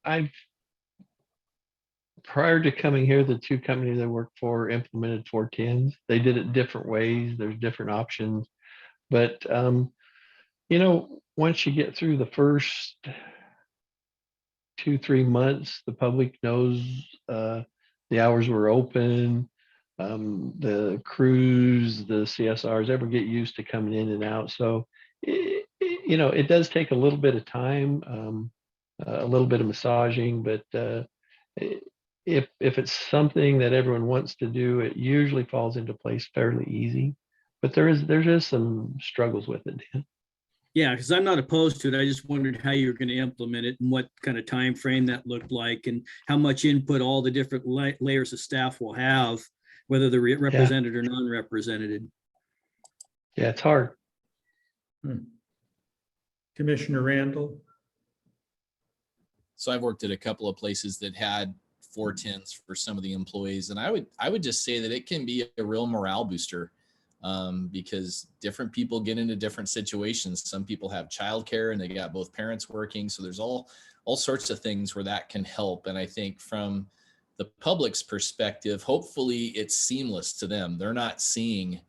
I've prior to coming here, the two companies I worked for implemented 410s. They did it different ways. There's different options, but once you get through the first 2-3 months, the public knows the hours were open. The crews, the CSRs ever get used to coming in and out. So, it does take a little bit of time, a little bit of massaging, but if it's something that everyone wants to do, it usually falls into place fairly easy. But there's just some struggles with it. Yeah, because I'm not opposed to it. I just wondered how you were going to implement it and what kind of time frame that looked like and how much input all the different layers of staff will have, whether they're represented or non-represented. Yeah, it's hard. Commissioner Randall. So I've worked at a couple of places that had 410s for some of the employees, and I would just say that it can be a real morale booster. Because different people get into different situations. Some people have childcare and they got both parents working. So there's all sorts of things where that can help. And I think from the public's perspective, hopefully it's seamless to them. They're not seeing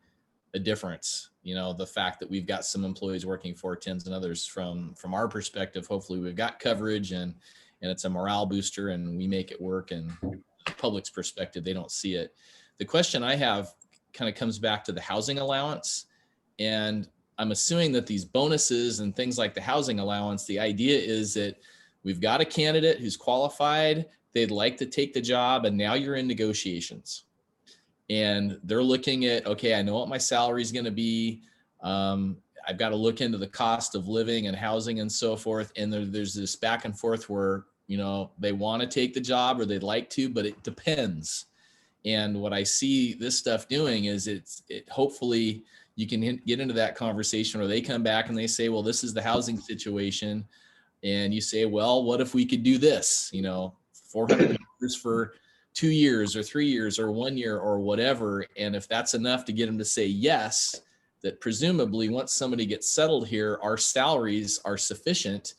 a difference. The fact that we've got some employees working 410s and others from our perspective, hopefully we've got coverage and it's a morale booster and we make it work, and the public's perspective, they don't see it. The question I have kind of comes back to the housing allowance. And I'm assuming that these bonuses and things like the housing allowance, the idea is that we've got a candidate who's qualified, they'd like to take the job, and now you're in negotiations. And they're looking at, okay, I know what my salary is going to be. I've got to look into the cost of living and housing and so forth. And there's this back and forth where, they want to take the job or they'd like to, but it depends. And what I see this stuff doing is it hopefully you can get into that conversation where they come back and they say, well, this is the housing situation. And you say, well, what if we could do this, $400 for 2 years or 3 years or 1 year or whatever. And if that's enough to get them to say yes, that presumably once somebody gets settled here, our salaries are sufficient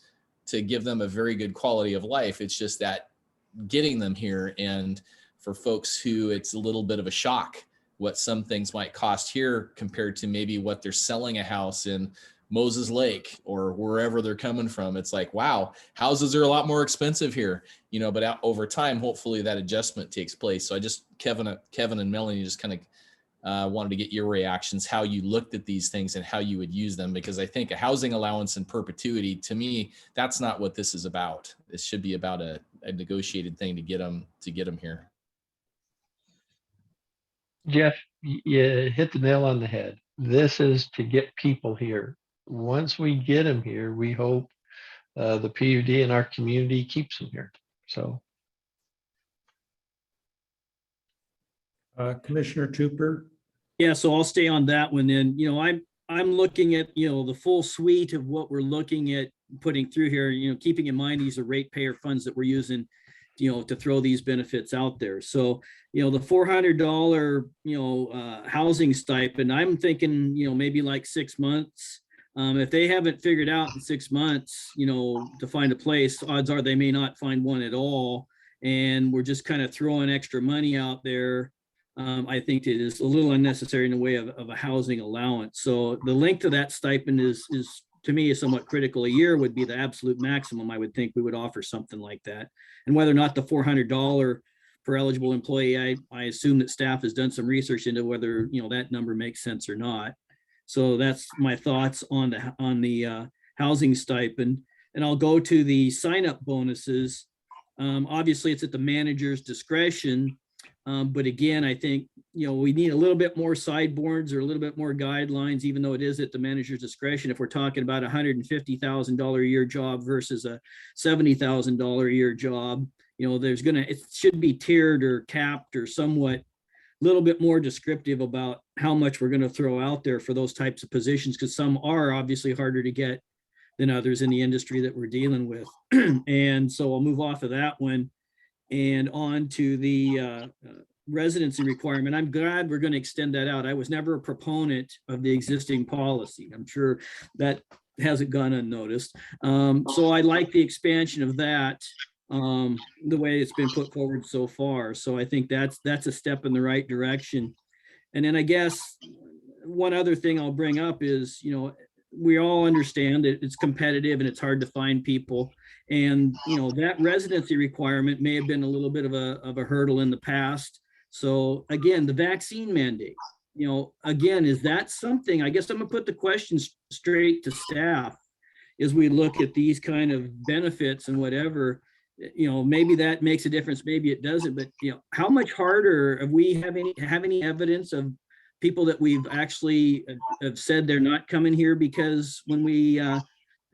to give them a very good quality of life. It's just that getting them here. And for folks who it's a little bit of a shock what some things might cost here compared to maybe what they're selling a house in Moses Lake or wherever they're coming from. It's like, wow, houses are a lot more expensive here, but over time, hopefully that adjustment takes place. So I just, Kevin and Melanie, just kind of wanted to get your reactions, how you looked at these things and how you would use them, because I think a housing allowance in perpetuity, to me, that's not what this is about. This should be about a negotiated thing to get them here. Jeff, you hit the nail on the head. This is to get people here. Once we get them here, we hope the PUD in our community keeps them here. So, Commissioner Tupper. Yeah, so I'll stay on that one then. I'm looking at, the full suite of what we're looking at putting through here, keeping in mind these are ratepayer funds that we're using, to throw these benefits out there. So, the $400, housing stipend, I'm thinking, maybe like 6 months. If they haven't figured out in 6 months, to find a place, odds are they may not find one at all. And we're just kind of throwing extra money out there. I think it is a little unnecessary in the way of a housing allowance. So the length of that stipend is to me is somewhat critical. A year would be the absolute maximum. I would think we would offer something like that. And whether or not the $400 per eligible employee, I assume that staff has done some research into whether that number makes sense or not. So that's my thoughts on the housing stipend. And I'll go to the sign-up bonuses. Obviously, it's at the manager's discretion. But again, I think, we need a little bit more sideboards or a little bit more guidelines, even though it is at the manager's discretion. If we're talking about a $150,000 a year job versus a $70,000 a year job, it should be tiered or capped or somewhat a little bit more descriptive about how much we're going to throw out there for those types of positions, because some are obviously harder to get than others in the industry that we're dealing with. And so I'll move off of that one and on to the residency requirement. I'm glad we're going to extend that out. I was never a proponent of the existing policy. I'm sure that hasn't gone unnoticed. So I like the expansion of that, the way it's been put forward so far. So I think that's a step in the right direction. And then I guess one other thing I'll bring up is, we all understand that it's competitive and it's hard to find people. And, that residency requirement may have been a little bit of a hurdle in the past. So again, the vaccine mandate, again, is that something, I guess I'm gonna put the question straight to staff as we look at these kind of benefits and whatever, maybe that makes a difference, maybe it doesn't, but how much harder have we have any evidence of people that we've actually have said they're not coming here because when we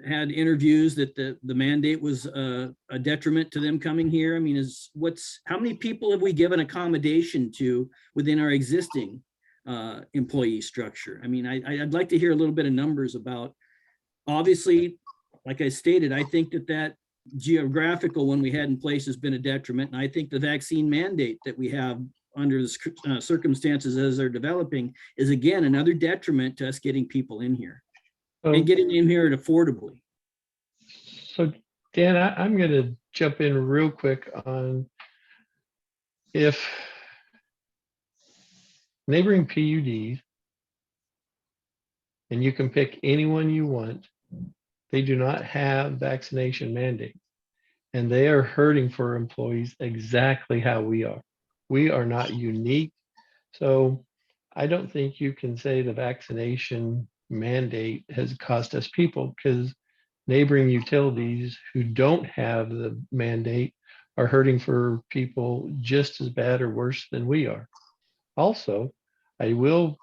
had interviews that the mandate was a detriment to them coming here? I mean, how many people have we given accommodation to within our existing employee structure? I mean, I'd like to hear a little bit of numbers about, obviously, like I stated, I think that geographical one we had in place has been a detriment. And I think the vaccine mandate that we have under the circumstances as they're developing is again another detriment to us getting people in here and getting in here affordably. So Dan, I'm going to jump in real quick on if neighboring PUDs, and you can pick anyone you want, they do not have vaccination mandates. And they are hurting for employees exactly how we are. We are not unique. So I don't think you can say the vaccination mandate has cost us people, because neighboring utilities who don't have the mandate are hurting for people just as bad or worse than we are. Also, I will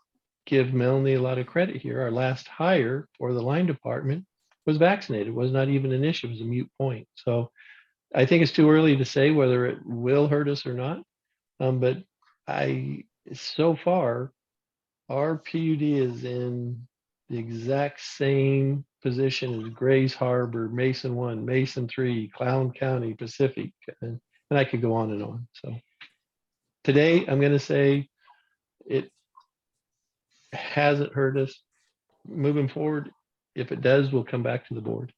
give Melanie a lot of credit here. Our last hire for the line department was vaccinated. It was not even an issue. It was a moot point. So I think it's too early to say whether it will hurt us or not. But so far, our PUD is in the exact same position as Grays Harbor, Mason 1, Mason 3, Clown County, Pacific, and I could go on and on. So today, I'm going to say it hasn't hurt us. Moving forward, if it does, we'll come back to the board.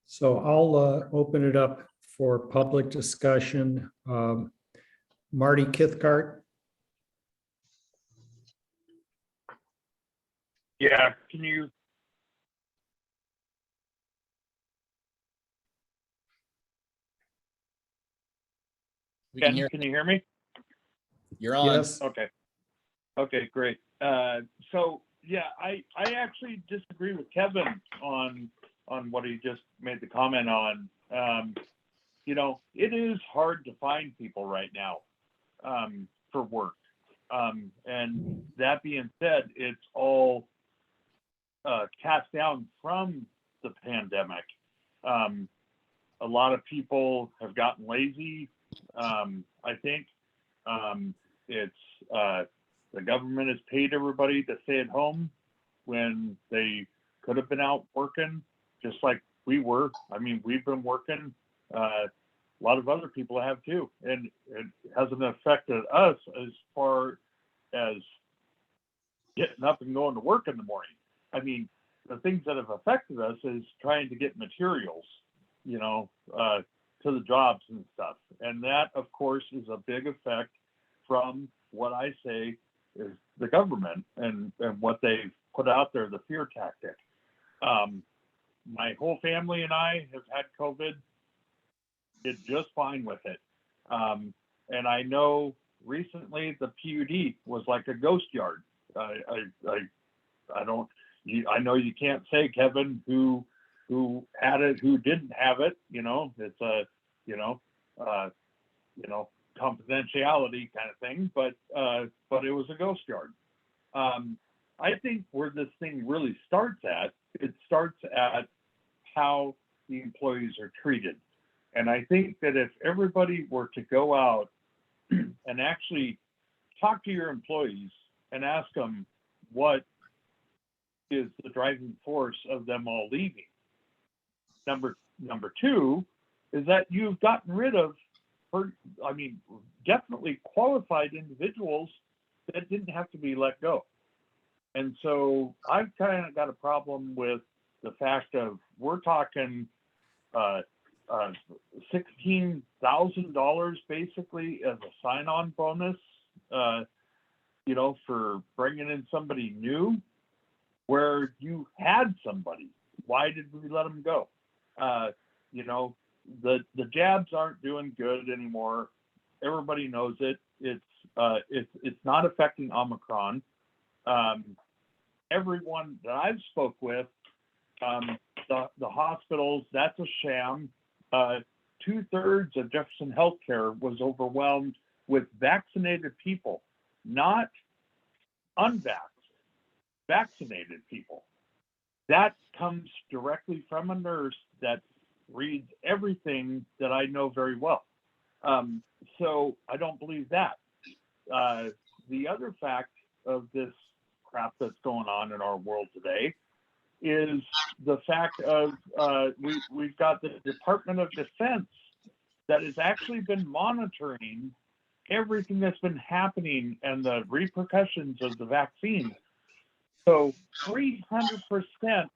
So I'll open it up for public discussion. Marty Kithcart. Yeah, can you? We can hear. Can you hear me? You're on. Yes. Okay. Okay, great. So yeah, I actually disagree with Kevin on what he just made the comment on. You know, it is hard to find people right now for work. And that being said, it's all cast down from the pandemic. A lot of people have gotten lazy. I think it's the government has paid everybody to stay at home when they could have been out working, just like we were. I mean, we've been working. A lot of other people have too, and it hasn't affected us as far as getting up and going to work in the morning. I mean, the things that have affected us is trying to get materials, you know, to the jobs and stuff. And that, of course, is a big effect from what I say is the government and what they've put out there, the fear tactic. My whole family and I have had COVID. Did just fine with it. And I know recently the PUD was like a ghost yard. I know you can't say, Kevin, who had it, who didn't have it. You know, it's a confidentiality kind of thing. But it was a ghost yard. I think where this thing really starts at, it starts at how the employees are treated. And I think that if everybody were to go out and actually talk to your employees and ask them what is the driving force of them all leaving. Number two is that you've gotten rid of, definitely qualified individuals that didn't have to be let go. And so I've kind of got a problem with the fact of we're talking $16,000 basically as a sign-on bonus, for bringing in somebody new where you had somebody. Why did we let them go? The jabs aren't doing good anymore. Everybody knows it. It's not affecting Omicron. Everyone that I've spoke with, the hospitals, that's a sham. 2/3 of Jefferson Healthcare was overwhelmed with vaccinated people, not unvaxxed, vaccinated people. That comes directly from a nurse that reads everything that I know very well. So I don't believe that. The other fact of this crap that's going on in our world today is the fact of we've got the Department of Defense that has actually been monitoring everything that's been happening and the repercussions of the vaccine. So 300%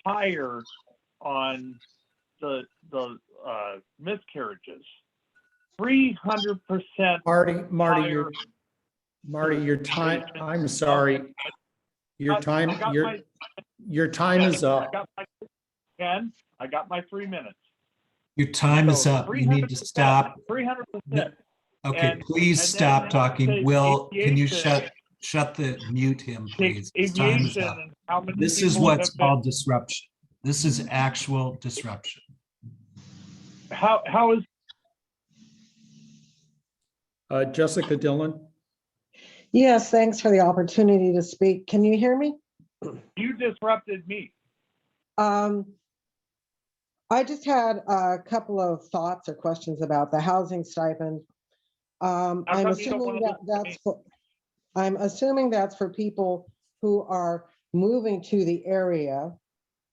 higher on the miscarriages. 300%. Marty, your time, I'm sorry. Your time is up. Ken, I got my 3 minutes. Your time is up. You need to stop. 300%. Okay, And- please and stop then talking. say Will, can you aviation- mute him, please? His time is Aviation up. and how many This is people what's have been- called disruption. This is actual disruption. How is Jessica Dillon, Yes, thanks for the opportunity to speak. Can you hear me? you disrupted me? I just had a couple of thoughts or questions about the housing stipend. I'm come you don't assuming wanna that listen to that's for, I'm assuming that's for people who are moving to the area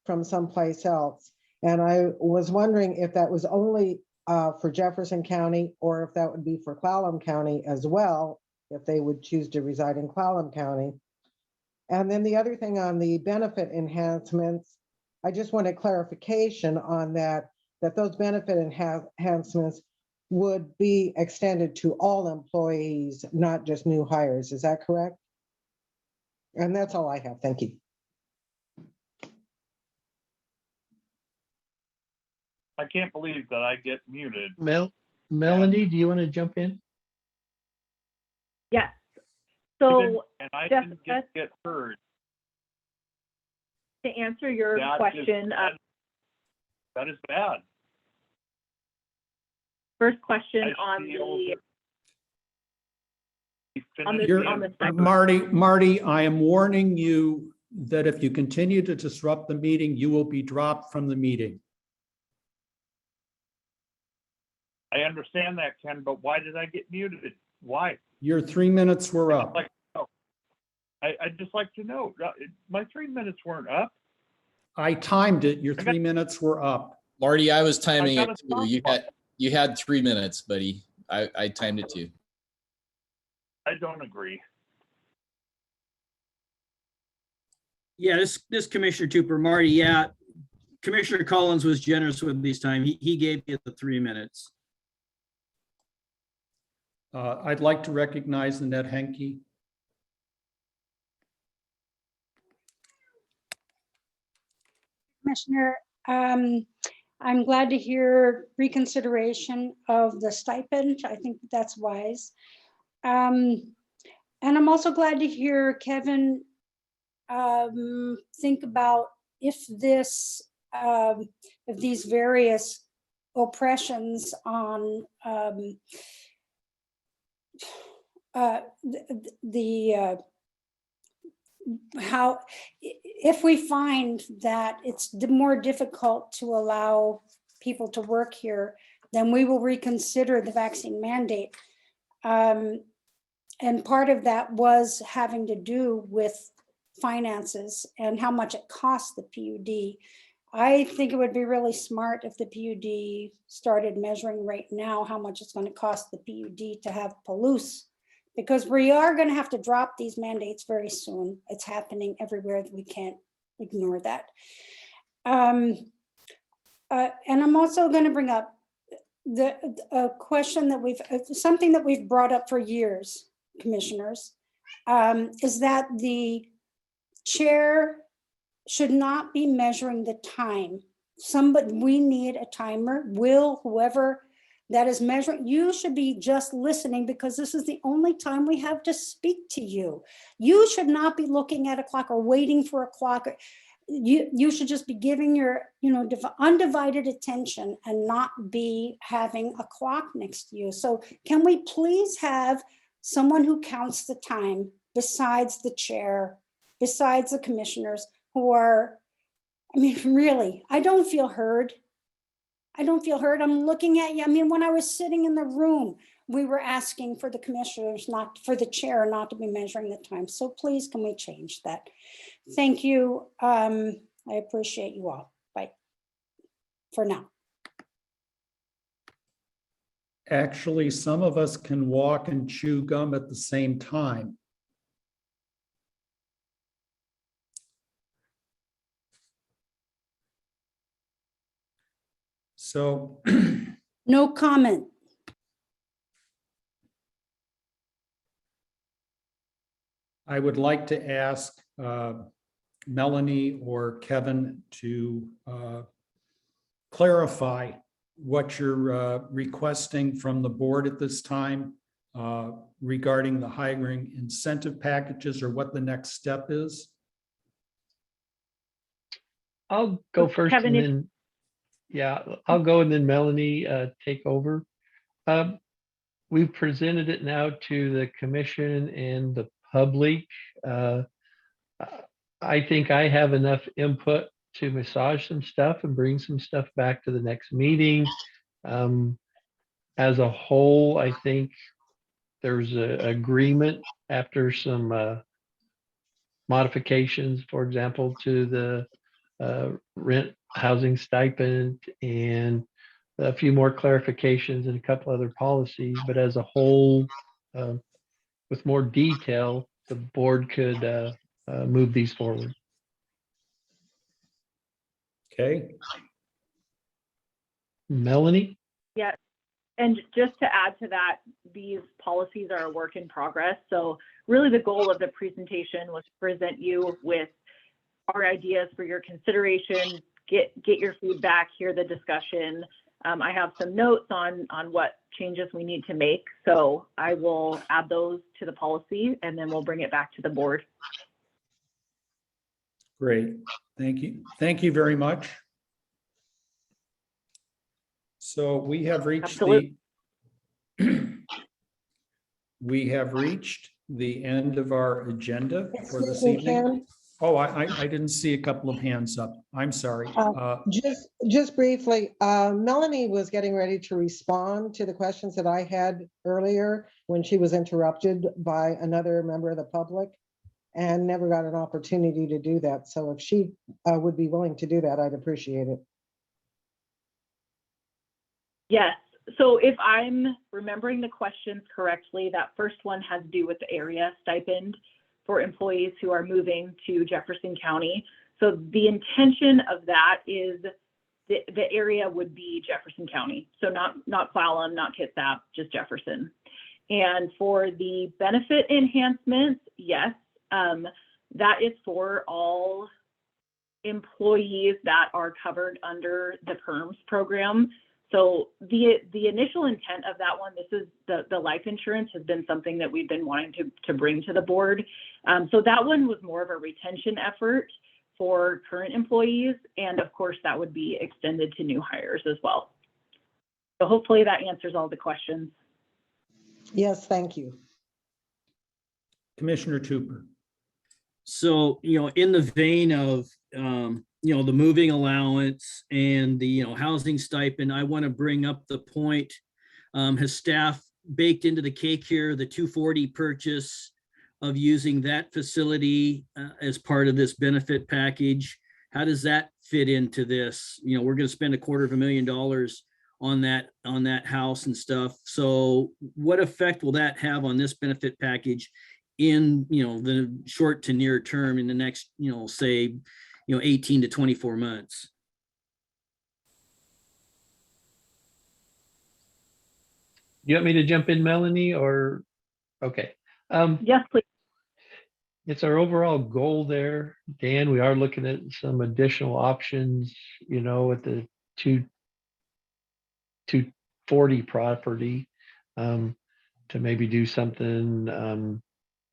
from someplace else. And I was wondering if that was only for Jefferson County or if that would be for Clallam County as well, if they would choose to reside in Clallam County. And then the other thing on the benefit enhancements, I just wanted clarification on that those benefit enhancements would be extended to all employees, not just new hires. Is that correct? And that's all I have. Thank you. I can't believe that I get muted. Melanie, do you want to jump in? Yes. So And I Jessica, didn't get heard. to answer your That is question, bad. That is bad. first question I on feel the you're, stipend. Marty, I am warning you that if you continue to disrupt the meeting, you will be dropped from the meeting. I understand that, Ken, but why did I get muted? Why? Your 3 minutes were up. Like, oh, I'd just like to know. My 3 minutes weren't up. I timed it. Your 3 minutes were up. Marty, I was timing got it a too. stopwatch. You had 3 minutes, buddy. I timed it too. I don't agree. Yeah, this Commissioner Tupper, Marty, yeah. Commissioner Collins was generous with this time. He gave you the 3 minutes. I'd like to recognize Annette Henke. Commissioner, I'm glad to hear reconsideration of the stipend. I think that's wise. And I'm also glad to hear Kevin think about if these various oppressions on how, if we find that it's more difficult to allow people to work here, then we will reconsider the vaccine mandate. And part of that was having to do with finances and how much it costs the PUD. I think it would be really smart if the PUD started measuring right now how much it's going to cost the PUD to have Palouse, because we are going to have to drop these mandates very soon. It's happening everywhere. We can't ignore that. And I'm also going to bring up a question that something that we've brought up for years, commissioners, is that the chair should not be measuring the time. We need a timer. Whoever that is measuring, you should be just listening, because this is the only time we have to speak to you. You should not be looking at a clock or waiting for a clock. You should just be giving your undivided attention and not be having a clock next to you. So can we please have someone who counts the time besides the chair, besides the commissioners who are, I mean, really, I don't feel heard. I don't feel heard. I'm looking at you. I mean, when I was sitting in the room, we were asking for the commissioners, not for the chair, not to be measuring the time. So please, can we change that? Thank you. I appreciate you all. Bye for now. Actually, some of us can walk and chew gum at the same time. So No comment. I would like to ask Melanie or Kevin to clarify what you're requesting from the board at this time regarding the hiring incentive packages, or what the next step is. I'll go first Kevin, and then, yeah, I'll go and then Melanie take over. We've presented it now to the commission and the public. I think I have enough input to massage some stuff and bring some stuff back to the next meeting. As a whole, I think there's a agreement after some modifications, for example, to the rent housing stipend and a few more clarifications and a couple other policies. But as a whole, with more detail, the board could move these forward. Okay. Melanie? Yeah, and just to add to that, these policies are a work in progress. So really the goal of the presentation was to present you with our ideas for your consideration, get your feedback, hear the discussion. I have some notes on what changes we need to make. So I will add those to the policy and then we'll bring it back to the board. Great. Thank you. Thank you very much. So we have reached we have reached the end of our agenda for this Excuse me, evening. Ken. Oh, I didn't see a couple of hands up. I'm sorry. Just briefly, Melanie was getting ready to respond to the questions that I had earlier when she was interrupted by another member of the public and never got an opportunity to do that. So if she would be willing to do that, I'd appreciate it. Yes. So if I'm remembering the questions correctly, that first one has to do with the area stipend for employees who are moving to Jefferson County. So the intention of that is the area would be Jefferson County. So not Clallam, not Kitsap, just Jefferson. And for the benefit enhancements, yes, that is for all employees that are covered under the PERMS program. So the initial intent of that one, this is the life insurance has been something that we've been wanting to bring to the board. So that one was more of a retention effort for current employees. And of course, that would be extended to new hires as well. So hopefully that answers all the questions. Yes, thank you. Commissioner Tupper. So, in the vein of, the moving allowance and the, housing stipend, I want to bring up the point, has staff baked into the cake here, the 240 purchase of using that facility as part of this benefit package? How does that fit into this? We're going to spend $250,000 on that house and stuff. So what effect will that have on this benefit package in, the short to near term in the next, say, 18 to 24 months? You want me to jump in, Melanie, or? Okay. Yes, please. It's our overall goal there, Dan. We are looking at some additional options, with the 240 property, to maybe do something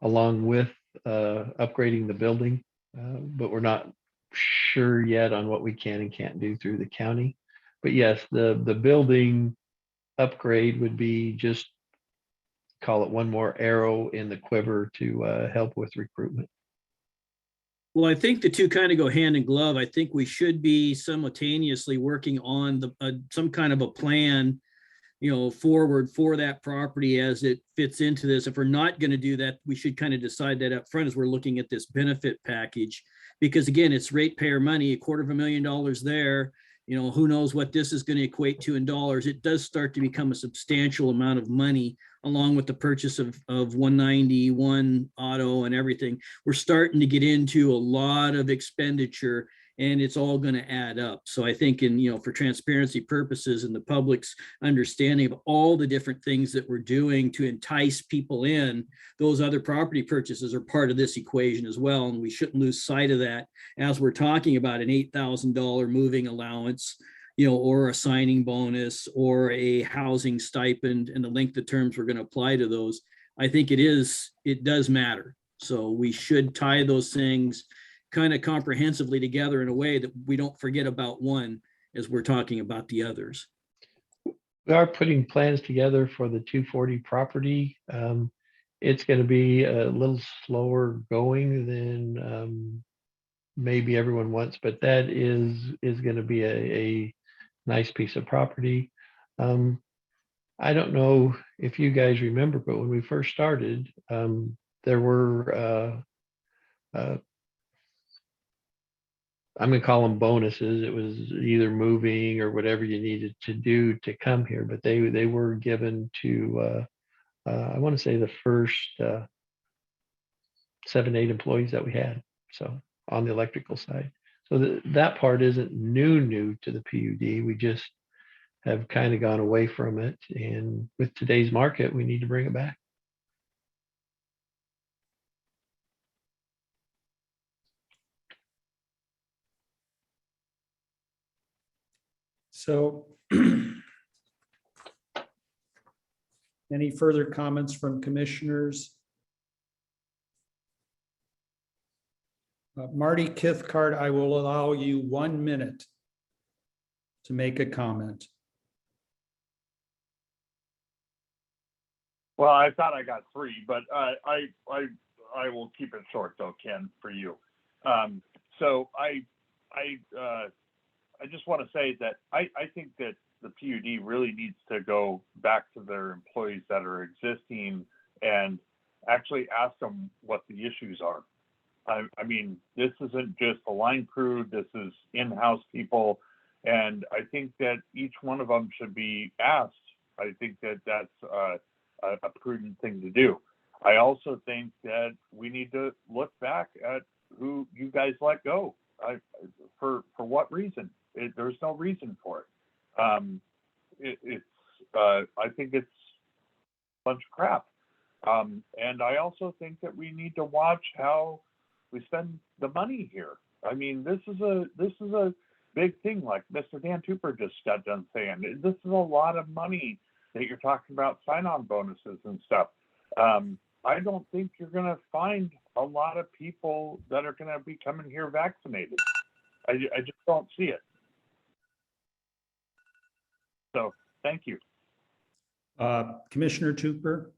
along with upgrading the building, but we're not sure yet on what we can and can't do through the county. But yes, the building upgrade would be just, call it one more arrow in the quiver to help with recruitment. Well, I think the two kind of go hand in glove. I think we should be simultaneously working on some kind of a plan, forward for that property as it fits into this. If we're not going to do that, we should kind of decide that up front as we're looking at this benefit package, because again, it's ratepayer money, $250,000 there. Who knows what this is going to equate to in dollars. It does start to become a substantial amount of money, along with the purchase of 191 auto and everything. We're starting to get into a lot of expenditure and it's all going to add up. So I think for transparency purposes and the public's understanding of all the different things that we're doing to entice people in, those other property purchases are part of this equation as well. And we shouldn't lose sight of that as we're talking about an $8,000 moving allowance, or a signing bonus or a housing stipend, and the length of terms we're going to apply to those. I think it does matter. So we should tie those things kind of comprehensively together in a way that we don't forget about one as we're talking about the others. We are putting plans together for the 240 property. It's going to be a little slower going than maybe everyone wants, but that is going to be a nice piece of property. I don't know if you guys remember, but when we first started, there were I'm going to call them bonuses. It was either moving or whatever you needed to do to come here, but they were given to I want to say the first 7, 8 employees that we had. So on the electrical side. So that part isn't new to the PUD. We just have kind of gone away from it. And with today's market, we need to bring it back. So any further comments from commissioners? Marty Kithcart, I will allow you 1 minute to make a comment. Well, I thought I got 3, but I will keep it short though, Ken, for you. So I just want to say that I think that the PUD really needs to go back to their employees that are existing and actually ask them what the issues are. I mean, this isn't just a line crew, this is in-house people. And I think that each one of them should be asked. I think that that's a prudent thing to do. I also think that we need to look back at who you guys let go. For what reason? There's no reason for it. I think it's a bunch of crap. And I also think that we need to watch how we spend the money here. I mean, this is a big thing, like Mr. Dan Tupper just got done saying. This is a lot of money that you're talking about, sign-on bonuses and stuff. I don't think you're going to find a lot of people that are going to be coming here vaccinated. I just don't see it. So thank you. Commissioner Tupper.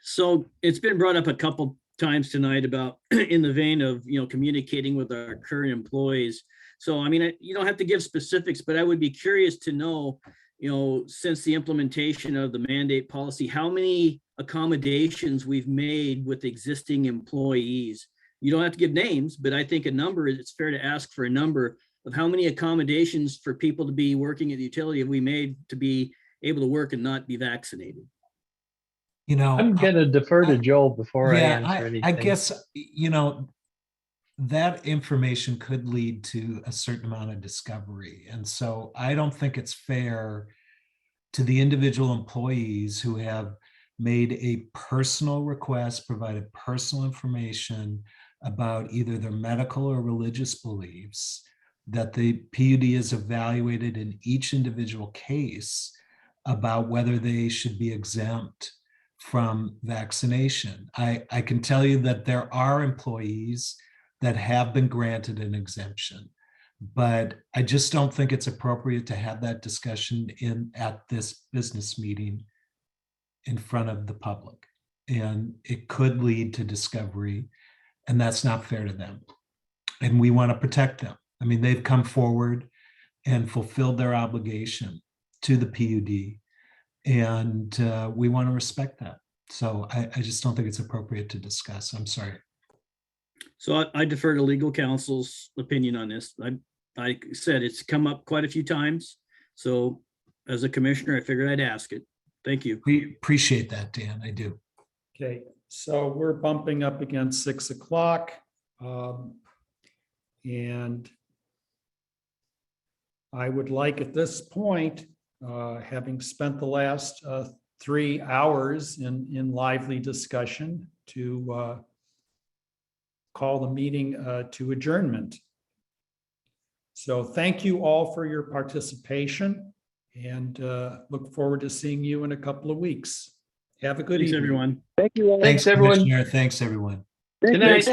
So it's been brought up a couple times tonight about in the vein of, communicating with our current employees. So, I mean, you don't have to give specifics, but I would be curious to know, since the implementation of the mandate policy, how many accommodations we've made with existing employees. You don't have to give names, but I think it's fair to ask for a number of how many accommodations for people to be working at the utility have we made to be able to work and not be vaccinated. I'm going to defer to Joel before I answer anything. I guess, that information could lead to a certain amount of discovery. And so I don't think it's fair to the individual employees who have made a personal request, provided personal information about either their medical or religious beliefs, that the PUD is evaluated in each individual case about whether they should be exempt from vaccination. I can tell you that there are employees that have been granted an exemption, but I just don't think it's appropriate to have that discussion at this business meeting in front of the public. And it could lead to discovery, and that's not fair to them. And we want to protect them. I mean, they've come forward and fulfilled their obligation to the PUD, and we want to respect that. So I just don't think it's appropriate to discuss. I'm sorry. So I defer to legal counsel's opinion on this. I said it's come up quite a few times. So as a commissioner, I figured I'd ask it. Thank you. We appreciate that, Dan. I do. Okay, so we're bumping up against 6 o'clock. And I would like at this point, having spent the last 3 hours in lively discussion, to call the meeting to adjournment. So thank you all for your participation, and look forward to seeing you in a couple of weeks. Have a good Thanks, evening. everyone. Thank you all. Thanks, everyone. Commissioner. Thanks, everyone. Good night.